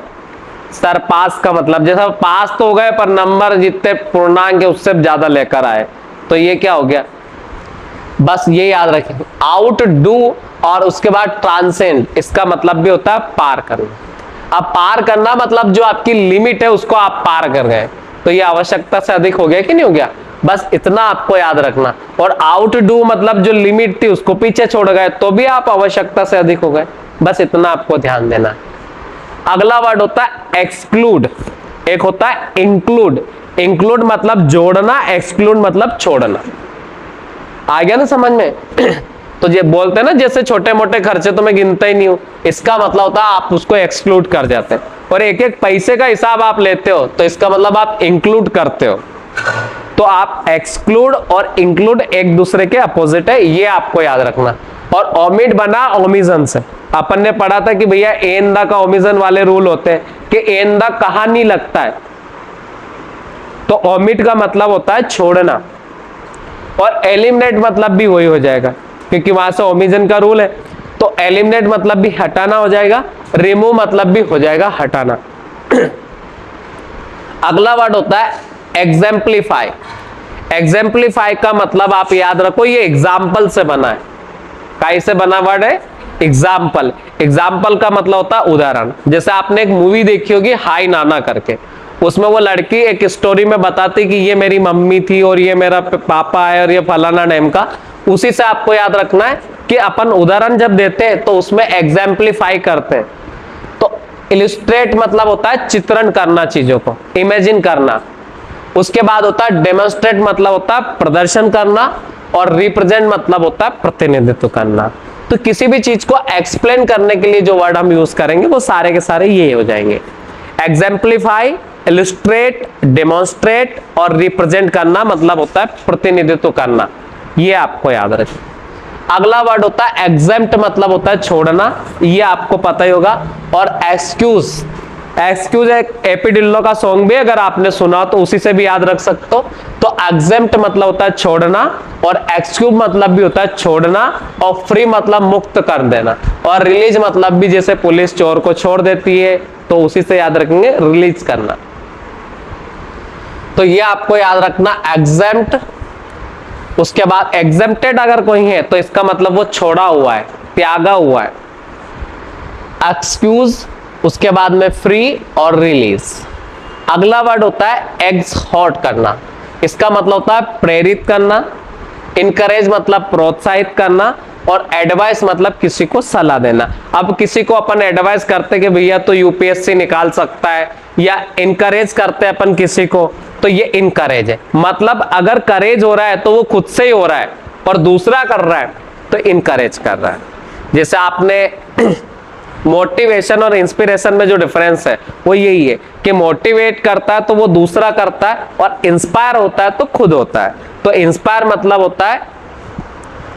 सरपास का मतलब जैसा पास तो हो गए पर नंबर जितने पूर्णांक है उससे ज्यादा लेकर आए, तो ये क्या हो गया? बस ये याद रखें। आउट डू और उसके बाद ट्रांसेंड, इसका मतलब भी होता है पार करना। अब पार करना मतलब जो आपकी लिमिट है उसको आप पार कर गए, तो ये आवश्यकता से अधिक हो गया कि नहीं हो गया? बस इतना आपको याद रखना। और आउट डू मतलब जो लिमिट थी उसको पीछे छोड़ गए तो भी आप आवश्यकता से अधिक हो गए, बस इतना आपको ध्यान देना। अगला वर्ड होता है एक्सक्लूड, एक होता है इंक्लूड। इंक्लूड मतलब जोड़ना, एक्सक्लूड मतलब छोड़ना। आ गया ना समझ में? तो ये बोलते हैं ना जैसे छोटे मोटे खर्चे तो मैं गिनता ही नहीं हूं, इसका मतलब होता है आप उसको एक्सक्लूड कर जाते हैं। और एक एक पैसे का हिसाब आप लेते हो तो इसका मतलब आप इंक्लूड करते हो। तो आप एक्सक्लूड और इंक्लूड एक दूसरे के अपोजिट है, ये आपको याद रखना। और ओमिट बना ओमिजन से। अपन ने पढ़ा था कि भैया एन द का ओमिजन वाले रूल होते हैं कि एन द कहां नहीं लगता है, तो ओमिट का मतलब होता है छोड़ना। और एलिमिनेट मतलब भी वही हो जाएगा क्योंकि वहां से ओमिजन का रूल है। तो एलिमिनेट मतलब भी हटाना हो जाएगा, रिमूव मतलब भी हो जाएगा हटाना। अगला वर्ड होता है एग्जाम्पलीफाई। एग्जाम्पलीफाई का मतलब आप याद रखो, ये एग्जाम्पल से बना है। काई से बना वर्ड है? एग्जाम्पल। एग्जाम्पल का मतलब होता है उदाहरण। जैसे आपने एक मूवी देखी होगी हाय नाना करके, उसमें वो लड़की एक स्टोरी में बताती कि ये मेरी मम्मी थी और ये मेरा पापा है और ये फलाना नेम का। उसी से आपको याद रखना है कि अपन उदाहरण जब देते हैं तो उसमें एग्जाम्पलीफाई करते हैं। तो इलिस्ट्रेट मतलब होता है चित्रण करना, चीजों को इमेजिन करना। उसके बाद होता है डेमोन्स्ट्रेट मतलब होता है प्रदर्शन करना और रिप्रेजेंट मतलब होता है प्रतिनिधित्व करना। तो किसी भी चीज को एक्सप्लेन करने के लिए जो वर्ड हम यूज करेंगे वो सारे के सारे ये हो जाएंगे। एग्जाम्पलीफाई, इलिस्ट्रेट, डेमोन्स्ट्रेट और रिप्रेजेंट करना मतलब होता है प्रतिनिधित्व करना, ये आपको याद रखें। अगला वर्ड होता है एग्जेम्प्ट मतलब होता है छोड़ना, ये आपको पता ही होगा। और एक्सक्यूज, एक्सक्यूज एक एपिडिल्लो का सॉन्ग भी अगर आपने सुना तो उसी से भी याद रख सकते हो। तो एग्जेम्प्ट मतलब होता है छोड़ना और एक्सक्यूज मतलब भी होता है छोड़ना और फ्री मतलब मुक्त कर देना और रिलीज मतलब भी जैसे पुलिस चोर को छोड़ देती है तो उसी से याद रखेंगे रिलीज करना। तो ये आपको याद रखना एग्जेम्प्ट। उसके बाद एग्जेम्प्टेड अगर कोई है तो इसका मतलब वो छोड़ा हुआ है, त्यागा हुआ है। एक्सक्यूज, उसके बाद में फ्री और रिलीज। अगला वर्ड होता है एक्सहॉर्ट करना, इसका मतलब होता है प्रेरित करना। इनकरेज मतलब प्रोत्साहित करना और एडवाइस मतलब किसी को सलाह देना। अब किसी को अपन एडवाइस करते कि भैया तो यूपीएससी निकाल सकता है, या इनकरेज करते हैं अपन किसी को, तो ये इनकरेज है। मतलब अगर करेज हो रहा है तो वो खुद से ही हो रहा है और दूसरा कर रहा है तो इनकरेज कर रहा है। जैसे आपने मोटिवेशन और इंस्पिरेशन में जो डिफरेंस है वो यही है कि मोटिवेट करता है तो वो दूसरा करता है, और इंस्पायर होता है तो खुद होता है। तो इंस्पायर मतलब होता है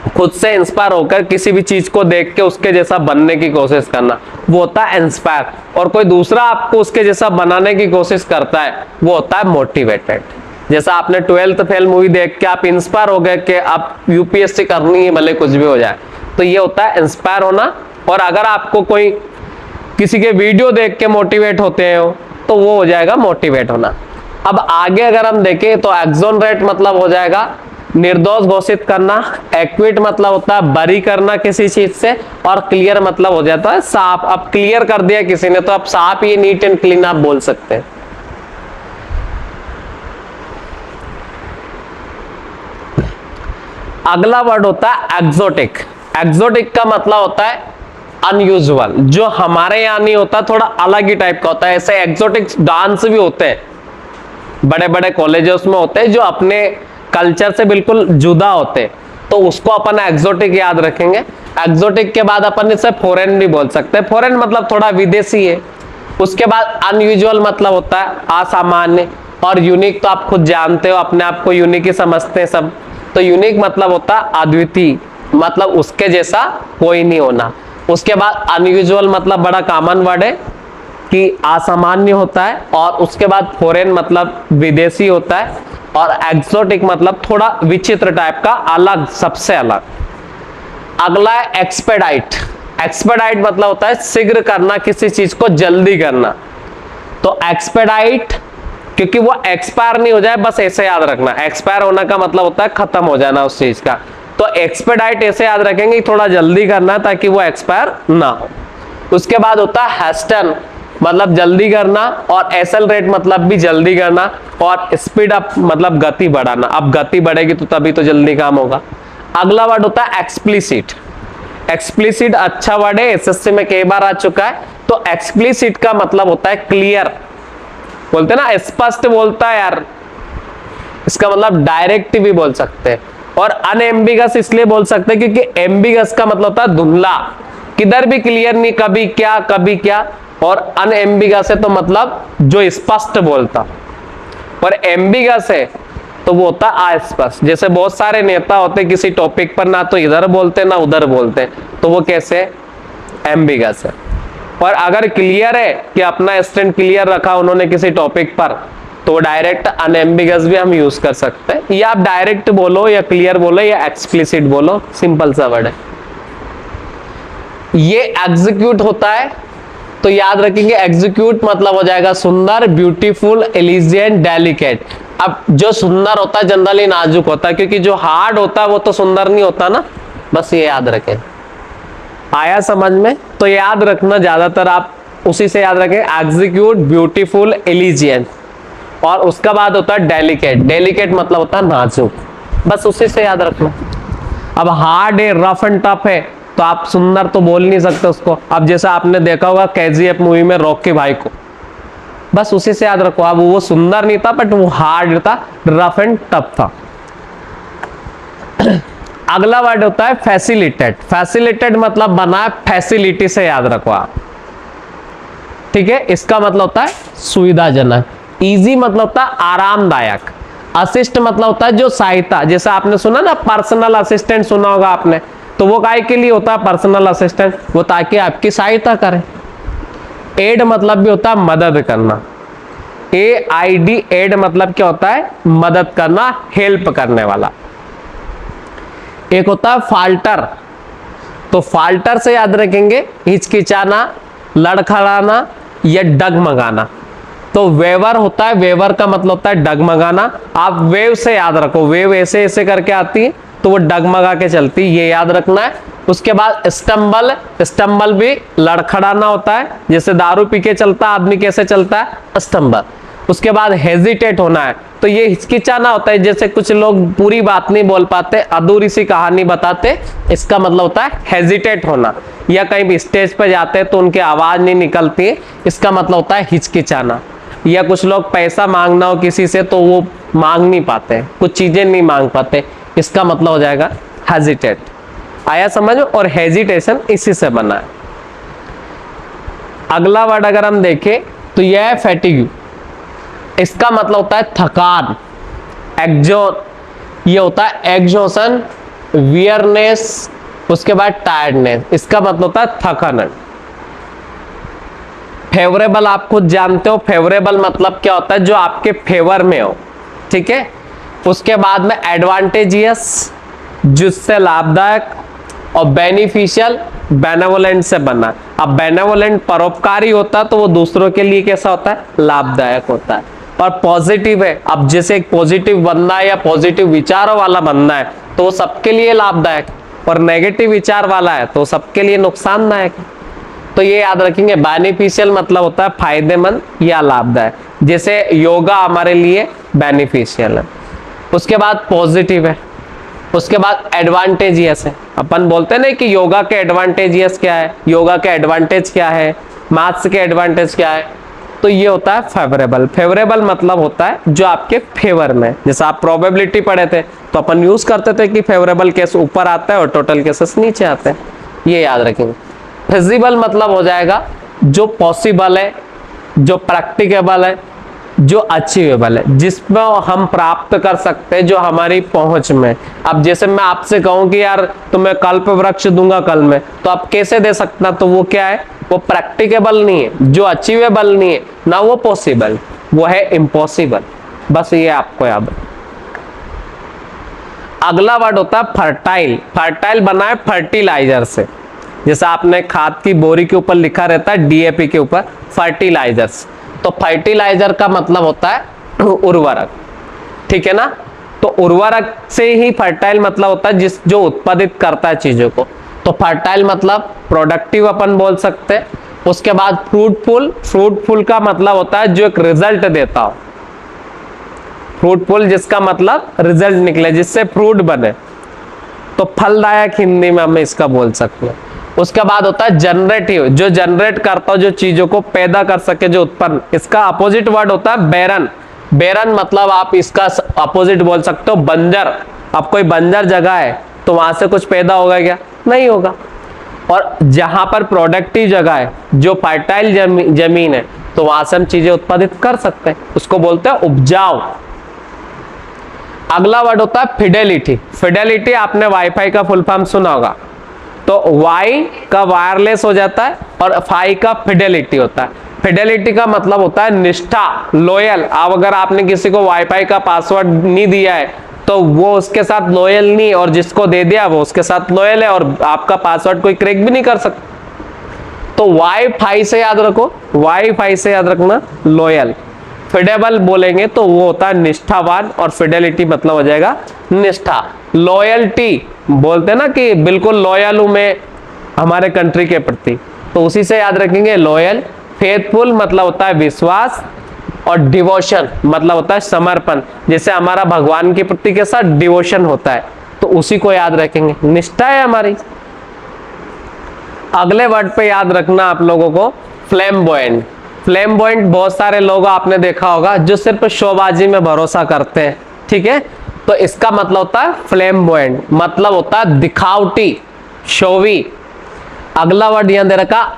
खुद से इंस्पायर होकर किसी भी चीज को देख के उसके जैसा बनने की कोशिश करना, वो होता है इंस्पायर। और कोई दूसरा आपको उसके जैसा बनाने की कोशिश करता है, वो होता है मोटिवेटेड। जैसा आपने 12th फेल मूवी देख के आप इंस्पायर हो गए कि आप यूपीएससी करनी है भले कुछ भी हो जाए, तो ये होता है इंस्पायर होना। और अगर आपको कोई किसी के वीडियो देख के मोटिवेट होते हो तो वो हो जाएगा मोटिवेट होना। अब आगे अगर हम देखें तो एक्सोनरेट मतलब हो जाएगा निर्दोष घोषित करना, एक्विट मतलब होता है बरी करना किसी चीज से, और क्लियर मतलब हो जाता है साफ। अब क्लियर कर दिया किसी ने तो अब साफ, ये नीट एंड क्लीन आप बोल सकते हैं। अगला वर्ड होता है एक्सोटिक। एक्सोटिक का मतलब होता है अनयूजुअल, जो हमारे यहाँ नहीं होता, थोड़ा अलग ही टाइप का होता है। ऐसे एक्सोटिक डांस भी होते हैं, बड़े बड़े कॉलेजेस में होते हैं जो अपने कल्चर से बिल्कुल जुदा होते हैं, तो उसको अपन एक्सोटिक याद रखेंगे। एक्सोटिक के बाद अपन इसे फॉरेन भी बोल सकते हैं। फॉरेन मतलब थोड़ा विदेशी है। उसके बाद अनयूजुअल मतलब होता है असामान्य, और यूनिक तो आप खुद जानते हो, अपने आप को यूनिक ही समझते हैं सब, तो यूनिक मतलब होता है अद्वितीय, मतलब उसके जैसा कोई नहीं होना। उसके बाद अनयूजुअल मतलब बड़ा कॉमन वर्ड है कि असामान्य होता है, और उसके बाद फॉरेन मतलब विदेशी होता है, और एक्सोटिक मतलब थोड़ा विचित्र टाइप का, अलग, सबसे अलग। अगला है एक्सपेडाइट। एक्सपेडाइट मतलब होता है शीघ्र करना, किसी चीज को जल्दी करना। तो एक्सपेडाइट, क्योंकि वो एक्सपायर नहीं हो जाए, बस ऐसे याद रखना। एक्सपायर होना का मतलब होता है खत्म हो जाना उस चीज का, तो एक्सपेडाइट ऐसे याद रखेंगे, थोड़ा जल्दी करना ताकि वो एक्सपायर ना हो। उसके बाद होता है हेस्टन, मतलब जल्दी करना, और एक्सेलरेट मतलब भी जल्दी करना, और स्पीड अप मतलब गति बढ़ाना। अब गति बढ़ेगी तो तभी तो जल्दी काम होगा। अगला वर्ड होता है एक्सप्लिसिट। एक्सप्लिसिट अच्छा वर्ड है, एसएससी में कई बार आ चुका है। तो एक्सप्लिसिट का मतलब होता है क्लियर, बोलते हैं ना स्पष्ट बोलता है यार, इसका मतलब डायरेक्ट भी बोल सकते हैं। और अनएम्बिगस इसलिए बोल सकते हैं क्योंकि एम्बिगस का मतलब होता है धुंधला, किधर भी क्लियर नहीं, कभी क्या कभी क्या। और अनएम्बिगस है तो मतलब जो स्पष्ट बोलता, और एम्बिगस है तो वो होता है अस्पष्ट। जैसे बहुत सारे नेता होते हैं किसी टॉपिक पर ना तो इधर बोलते ना उधर बोलते, तो वो कैसे, एम्बिगस है। और अगर क्लियर है कि अपना स्टैंड क्लियर रखा उन्होंने किसी टॉपिक पर, तो डायरेक्ट अनएम्बिगस भी हम यूज कर सकते हैं। या आप डायरेक्ट बोलो या क्लियर बोलो या एक्सप्लिसिट बोलो, सिंपल सा वर्ड है। ये एग्जीक्यूट होता है, तो याद रखेंगे एग्जीक्यूट मतलब हो जाएगा सुंदर, ब्यूटीफुल, एलिजेंट, डेलिकेट। अब जो सुंदर होता है जनरली नाजुक होता है, क्योंकि जो हार्ड होता है वो तो सुंदर नहीं होता ना, बस ये याद रखें। आया समझ में? तो याद रखना, ज्यादातर आप उसी से याद रखें, एग्जीक्यूट, ब्यूटीफुल, एलिजेंट, और उसका बाद होता है डेलिकेट। डेलिकेट मतलब होता है नाजुक, बस उसी से याद रखना। अब हार्ड है, रफ एंड टफ है, तो आप सुंदर तो बोल नहीं सकते उसको। अब जैसा आपने देखा होगा केजीएफ मूवी में रॉकी भाई को, बस उसी से याद रखो। अब वो सुंदर नहीं था बट वो हार्ड था, रफ एंड टफ था। अगला वर्ड होता है फैसिलिटेड। फैसिलिटेड मतलब बना है फैसिलिटी से, याद रखो आप, ठीक है। इसका मतलब होता है सुविधाजनक। इजी मतलब होता है आरामदायक। असिस्ट मतलब होता है जो सहायता, जैसे आपने सुना ना पर्सनल असिस्टेंट सुना होगा आपने, तो वो काय के लिए होता है पर्सनल असिस्टेंट, वो ताकि आपकी सहायता करे। एड मतलब भी होता है मदद करना। AID एड मतलब क्या होता है, मदद करना, हेल्प करने वाला। एक होता है फाल्टर, तो फाल्टर से याद रखेंगे हिचकिचाना, लड़खड़ाना या डगमगाना। तो वेवर होता है, वेवर का मतलब होता है डगमगाना। आप वेव से याद रखो, वेव ऐसे ऐसे करके आती है तो वो डगमगा के चलती, ये याद रखना है। उसके बाद स्टम्बल, स्टम्बल भी लड़खड़ाना होता है, जैसे दारू पी के चलता आदमी कैसे चलता है, स्टम्बल। उसके बाद हेजिटेट होना है, तो ये हिचकिचाना होता है, जैसे कुछ लोग पूरी बात नहीं बोल पाते, अधूरी सी कहानी बताते, इसका मतलब होता है हेजिटेट होना। या कहीं भी स्टेज पर जाते हैं तो उनकी आवाज नहीं निकलती है, इसका मतलब होता है हिचकिचाना। या कुछ लोग पैसा मांगना हो किसी से तो वो मांग नहीं पाते, कुछ चीजें नहीं मांग पाते, इसका मतलब हो जाएगा हेजिटेट। आया समझ में? और हेजिटेशन इसी से बना है। अगला वर्ड अगर हम देखें तो यह है फैटिग। इसका मतलब होता है थकान, ये होता है एग्जॉशन, वियरनेस, उसके बाद टायर्डनेस। इसका मतलब होता है थकान। फेवरेबल आप खुद जानते हो, फेवरेबल मतलब क्या होता है? जो आपके फेवर में हो, ठीक है। उसके बाद में एडवांटेजियस, जिससे लाभदायक, और बेनिफिशियल, बेनेवोलेंट से बना। अब बेनेवोलेंट परोपकारी होता है तो वो दूसरों के लिए कैसा होता है? लाभदायक होता है। और पॉजिटिव है, अब जैसे एक पॉजिटिव बंदा है या पॉजिटिव विचारों वाला बंदा है तो वो सबके लिए लाभदायक, और नेगेटिव विचार वाला है तो सबके लिए नुकसानदायक। तो ये याद रखेंगे, बेनिफिशियल मतलब होता है फायदेमंद या लाभदायक, जैसे योगा हमारे लिए बेनिफिशियल है। उसके बाद पॉजिटिव है, उसके बाद एडवांटेजियस है। अपन बोलते हैं ना कि योगा के एडवांटेजियस क्या है, योगा के एडवांटेज क्या है, मैथ्स के एडवांटेज क्या है, तो ये होता है फेवरेबल। फेवरेबल मतलब होता है जो आपके फेवर में, जैसे आप प्रोबेबिलिटी पढ़े थे तो अपन यूज करते थे कि फेवरेबल केस ऊपर आता है और टोटल केसेस नीचे आते हैं, ये याद रखेंगे। फिजिबल मतलब हो जाएगा जो पॉसिबल है, जो प्रैक्टिकेबल है, जो अचीवेबल है, जिसमें हम प्राप्त कर सकते हैं, जो हमारी पहुंच में। अब जैसे मैं आपसे कहूं कि यार तुम्हें कल्प वृक्ष दूंगा कल में, तो आप कैसे दे सकता? तो वो क्या है? वो प्रैक्टिकेबल नहीं है, जो अचीवेबल नहीं है ना, वो पॉसिबल, वो है इम्पॉसिबल। बस ये आपको याद है। अगला वर्ड होता है फर्टाइल। फर्टाइल बना है फर्टिलाइजर से, जैसा आपने खाद की बोरी के ऊपर लिखा रहता है डीएपी के ऊपर फर्टिलाइजर्स, तो फर्टिलाइजर का मतलब होता है उर्वरक, ठीक है ना। तो उर्वरक से ही फर्टाइल मतलब होता है जो उत्पादित करता है चीजों को। तो फर्टाइल मतलब प्रोडक्टिव अपन बोल सकते हैं। उसके बाद फ्रूटफुल, फ्रूटफुल का मतलब होता है जो एक रिजल्ट देता हो, फ्रूटफुल जिसका मतलब रिजल्ट निकले, जिससे फ्रूट बने, तो फलदायक हिंदी में हम इसका बोल सकते हैं। उसके बाद होता है जनरेटिव, जो जनरेट करता हो, जो चीजों को पैदा कर सके, जो उत्पन्न। इसका अपोजिट वर्ड होता है बैरन। बैरन मतलब आप इसका अपोजिट बोल सकते हो बंजर। अब कोई बंजर जगह है तो वहां से कुछ पैदा होगा क्या? नहीं होगा। और जहां पर प्रोडक्टिव जगह है, जो फर्टाइल जमीन है, तो वहां से हम चीजें उत्पादित कर सकते हैं, उसको बोलते हैं उपजाऊ। अगला वर्ड होता है फिडेलिटी। फिडेलिटी आपने वाईफाई का फुल फॉर्म सुना होगा, तो वाई का वायरलेस हो जाता है और फाई का फिडेलिटी होता है। फिडेलिटी का मतलब होता है निष्ठा, लॉयल। अब अगर आपने किसी को वाईफाई का पासवर्ड नहीं दिया है तो वो उसके साथ लॉयल नहीं, और जिसको दे दिया वो उसके साथ लॉयल है, और आपका पासवर्ड कोई क्रैक भी नहीं कर सकता। तो वाईफाई से याद रखो, वाईफाई से याद रखना लॉयल। फिडेबल बोलेंगे तो वो होता है निष्ठावान, और फिडेलिटी मतलब हो जाएगा निष्ठा। लॉयल्टी बोलते हैं ना कि बिल्कुल लॉयल हूं मैं हमारे कंट्री के प्रति, तो उसी से याद रखेंगे लॉयल। फेथफुल मतलब होता है विश्वास, और डिवोशन मतलब होता है समर्पण, जैसे हमारा भगवान के प्रति के साथ डिवोशन होता है, तो उसी को याद रखेंगे, निष्ठा है हमारी। अगले वर्ड पे याद रखना आप लोगों को फ्लैम्बॉयंट। फ्लैम्बॉयंट बहुत सारे लोग आपने देखा होगा जो सिर्फ शोबाजी में भरोसा करते हैं, ठीक है। तो इसका मतलब होता है फ्लैम्बॉयंट, मतलब होता है दिखावटी, शोवी। अगला वर्ड यहां दे रखा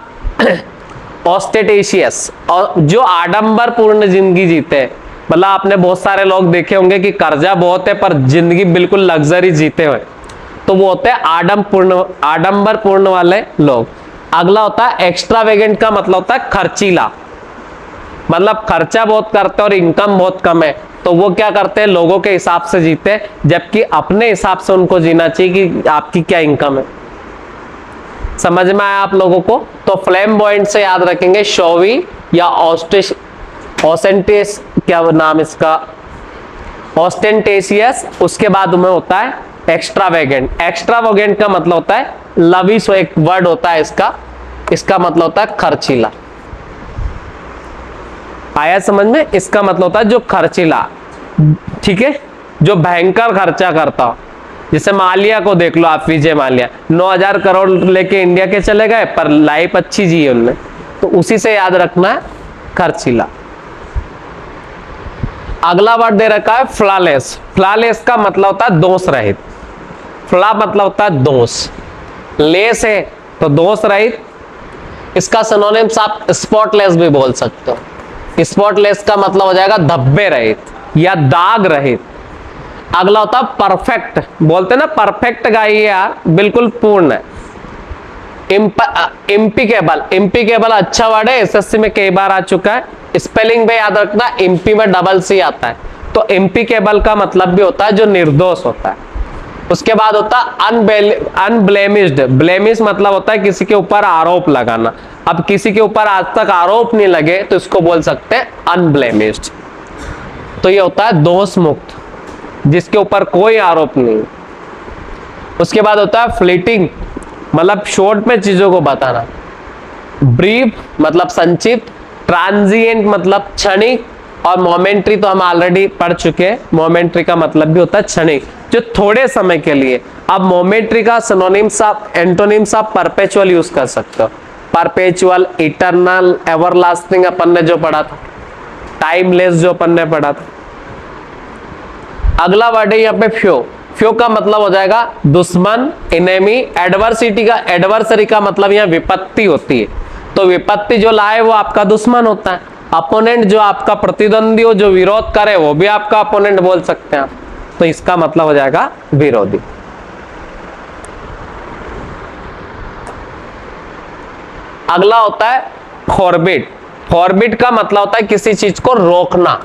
ऑस्टेटेशियस, और जो आडंबर पूर्ण जिंदगी जीते हैं। मतलब आपने बहुत सारे लोग देखे होंगे कि कर्जा बहुत है पर जिंदगी बिल्कुल लग्जरी जीते हुए, तो वो होते हैं आडंबर पूर्ण वाले लोग। अगला होता है एक्स्ट्रावेगेंट, का मतलब होता है खर्चीला, मतलब खर्चा बहुत करते हैं और इनकम बहुत कम है, तो वो क्या करते हैं, लोगों के हिसाब से जीते हैं, जबकि अपने हिसाब से उनको जीना चाहिए कि आपकी क्या इनकम है। समझ में आया आप लोगों को? तो फ्लैम्बॉयंट से याद रखेंगे शोवी या ऑस्टेंटेस, क्या नाम इसका, ऑस्टेंटेशियस। उसके बाद में होता है एक्स्ट्रावेगेंट। एक्स्ट्रावेगेंट का मतलब होता है लविश, एक वर्ड होता है इसका मतलब होता है खर्चीला। आया समझ में? इसका मतलब होता है जो खर्चीला, ठीक है, जो भयंकर खर्चा करता हो। जैसे मालिया को देख लो आप, विजय माल्या 9,000 करोड़ लेके इंडिया के चले गए पर लाइफ अच्छी जी है उनने, तो उसी से याद रखना है खर्चीला। अगला वर्ड दे रखा है फ्लॉलेस। फ्लॉलेस का मतलब होता है दोष रहित। फ्लॉ मतलब होता है दोष, लेस है तो दोष रहित। इसका सिनोनिम्स आप स्पॉटलेस भी बोल सकते हो। स्पॉटलेस का मतलब हो जाएगा धब्बे रहित या दाग रहित। अगला होता है परफेक्ट, बोलते ना परफेक्ट गाय यार, बिल्कुल पूर्ण है। इम्पिकेबल, इम्पिकेबल अच्छा वर्ड है, एसएससी में कई बार आ चुका है। स्पेलिंग में याद रखना, इम्पी में डबल सी आता है, तो इम्पिकेबल का मतलब भी होता है जो निर्दोष होता है। उसके बाद होता है अनब्लेमिश्ड। ब्लेमिश मतलब होता है किसी के ऊपर आरोप लगाना। अब किसी के ऊपर आज तक आरोप नहीं लगे तो इसको बोल सकते हैं अनब्लेमिश्ड। तो ये होता है दोष मुक्त, जिसके ऊपर कोई आरोप नहीं। उसके बाद होता है फ्लीटिंग, मतलब शॉर्ट में चीजों को बताना। ब्रीफ मतलब संक्षिप्त, ट्रांजिएंट मतलब क्षणिक, और मोमेंट्री तो हम ऑलरेडी पढ़ चुके हैं। मोमेंट्री का मतलब भी होता है क्षणिक, जो थोड़े समय के लिए। अब मोमेंट्री का सिनोनिम्स आप, एंटोनिम्स आप परपेचुअल यूज कर सकते हो। परपेचुअल, इटरनल, एवरलास्टिंग अपन ने जो पढ़ा था, टाइमलेस जो अपन ने पढ़ा था। अगला वर्ड है यहाँ पे फ्यो। फ्यो का मतलब हो जाएगा दुश्मन, इनेमी। एडवर्सिटी का, एडवर्सरी का मतलब यहाँ विपत्ति होती है, तो विपत्ति जो लाए वो आपका दुश्मन होता है। अपोनेंट जो आपका प्रतिद्वंदी हो, जो विरोध करे, वो भी आपका अपोनेंट बोल सकते हैं आप, तो इसका मतलब हो जाएगा विरोधी। अगला होता है फॉरबिड। फॉरबिड का मतलब होता है किसी चीज को रोकना।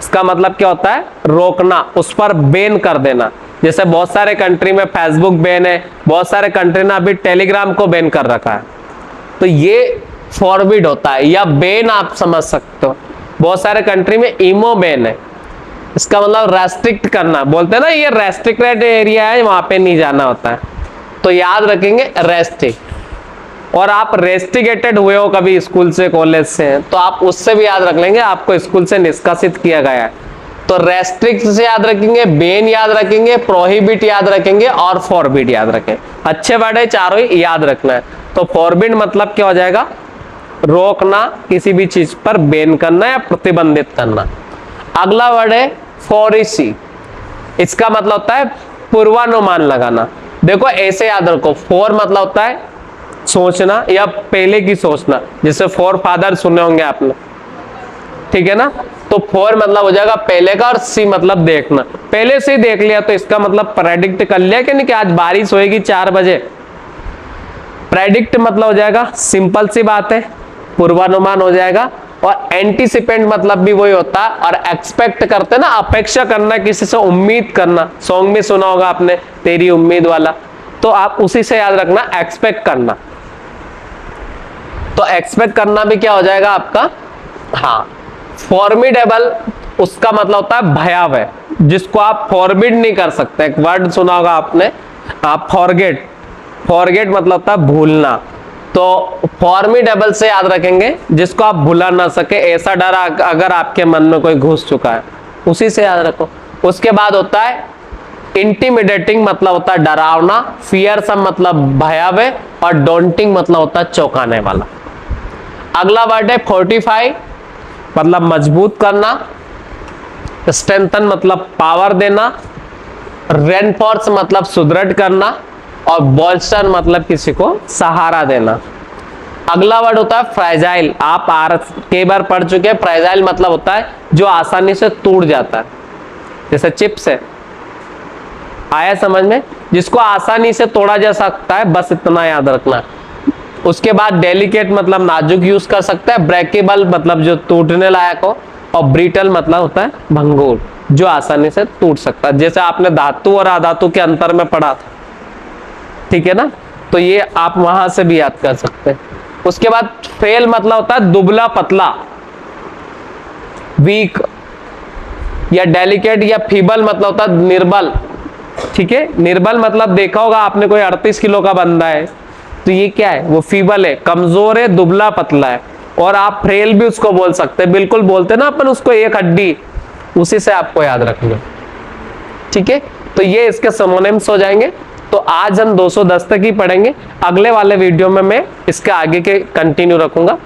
इसका मतलब क्या होता है? रोकना, उस पर बैन कर देना। जैसे बहुत सारे कंट्री में फेसबुक बैन है, बहुत सारे कंट्री ने अभी टेलीग्राम को बैन कर रखा है, तो ये फॉरबिड होता है, या बैन आप समझ सकते हो। बहुत सारे कंट्री में ईमो बैन है, इसका मतलब रेस्ट्रिक्ट करना। बोलते हैं ना ये रेस्ट्रिक्टेड एरिया है, वहां पे नहीं जाना होता है, तो याद रखेंगे रेस्ट्रिक्ट। और आप रेस्टिगेटेड हुए हो कभी स्कूल से, कॉलेज से, तो आप उससे भी याद रख लेंगे, आपको स्कूल से निष्कासित किया गया है। तो रेस्ट्रिक्ट से याद रखेंगे, बैन याद रखेंगे, प्रोहिबिट याद रखेंगे और फॉरबिड याद रखें। अच्छे वर्ड है, चारों ही याद रखना है। तो फॉरबिड मतलब क्या हो जाएगा? रोकना, किसी भी चीज पर बैन करना या प्रतिबंधित करना। अगला वर्ड है फोरिसी। इसका मतलब होता है पूर्वानुमान लगाना। देखो ऐसे याद रखो, फोर मतलब होता है सोचना या पहले की सोचना, जैसे फोर फादर सुने होंगे आपने, ठीक है ना। तो फोर मतलब हो जाएगा पहले का, और सी मतलब देखना। पहले से ही देख लिया तो इसका मतलब प्रेडिक्ट कर लिया कि नहीं कि आज बारिश होएगी 4 बजे। प्रेडिक्ट मतलब हो जाएगा सिंपल सी बात है, पूर्वानुमान हो जाएगा। और एंटीसिपेट मतलब भी वही होता है। और एक्सपेक्ट करते ना, अपेक्षा करना, किसी से उम्मीद करना। सॉन्ग में सुना होगा आपने, तेरी उम्मीद वाला, तो आप उसी से याद रखना, एक्सपेक्ट करना। तो एक्सपेक्ट करना भी क्या हो जाएगा आपका? हाँ, फॉर्मिडेबल उसका मतलब होता है भयावह, जिसको आप फॉरबिड नहीं कर सकते। एक वर्ड सुना होगा आपने, आप फॉरगेट। फॉरगेट मतलब होता है भूलना। तो फॉर्मिडेबल से याद रखेंगे जिसको आप भुला ना सके, ऐसा डर अगर आपके मन में कोई घुस चुका है, उसी से याद रखो। उसके बाद होता है इंटिमिडेटिंग, मतलब होता है डरावना। फियरसम मतलब भयावह, और डॉन्टिंग मतलब होता है चौंकाने वाला। अगला वर्ड है फोर्टिफाई, मतलब मजबूत करना। स्ट्रेंथन मतलब पावर देना। रेनफोर्स मतलब सुदृढ़ करना। और बोल्स्टर मतलब किसी को सहारा देना। अगला वर्ड होता है फ्रेजाइल। आप कई बार पढ़ चुके हैं। फ्रेजाइल मतलब होता है जो आसानी से टूट जाता है, जैसे चिप्स है, आया समझ में, जिसको आसानी से तोड़ा जा सकता है, बस इतना याद रखना। उसके बाद डेलिकेट मतलब नाजुक यूज कर सकता है। ब्रेकेबल मतलब जो टूटने लायक हो। और ब्रिटल मतलब होता है भंगुर, जो आसानी से टूट सकता है। जैसे आपने धातु और अधातु के अंतर में पढ़ा था, ठीक है ना, तो ये आप वहां से भी याद कर सकते हैं। उसके बाद फेल मतलब होता है दुबला पतला, वीक। या डेलिकेट या फीबल मतलब होता है निर्बल, ठीक है। निर्बल मतलब देखा होगा आपने, कोई 38 किलो का बंदा है, तो ये क्या है? वो फीबल है, कमजोर है, दुबला पतला है। और आप फ्रेल भी उसको बोल सकते हैं, बिल्कुल बोलते ना अपन उसको, एक हड्डी, उसी से आपको याद रखना, ठीक है। तो ये इसके सिनोनिम्स हो जाएंगे। तो आज हम 210 तक ही पढ़ेंगे। अगले वाले वीडियो में मैं इसके आगे के कंटिन्यू रखूंगा।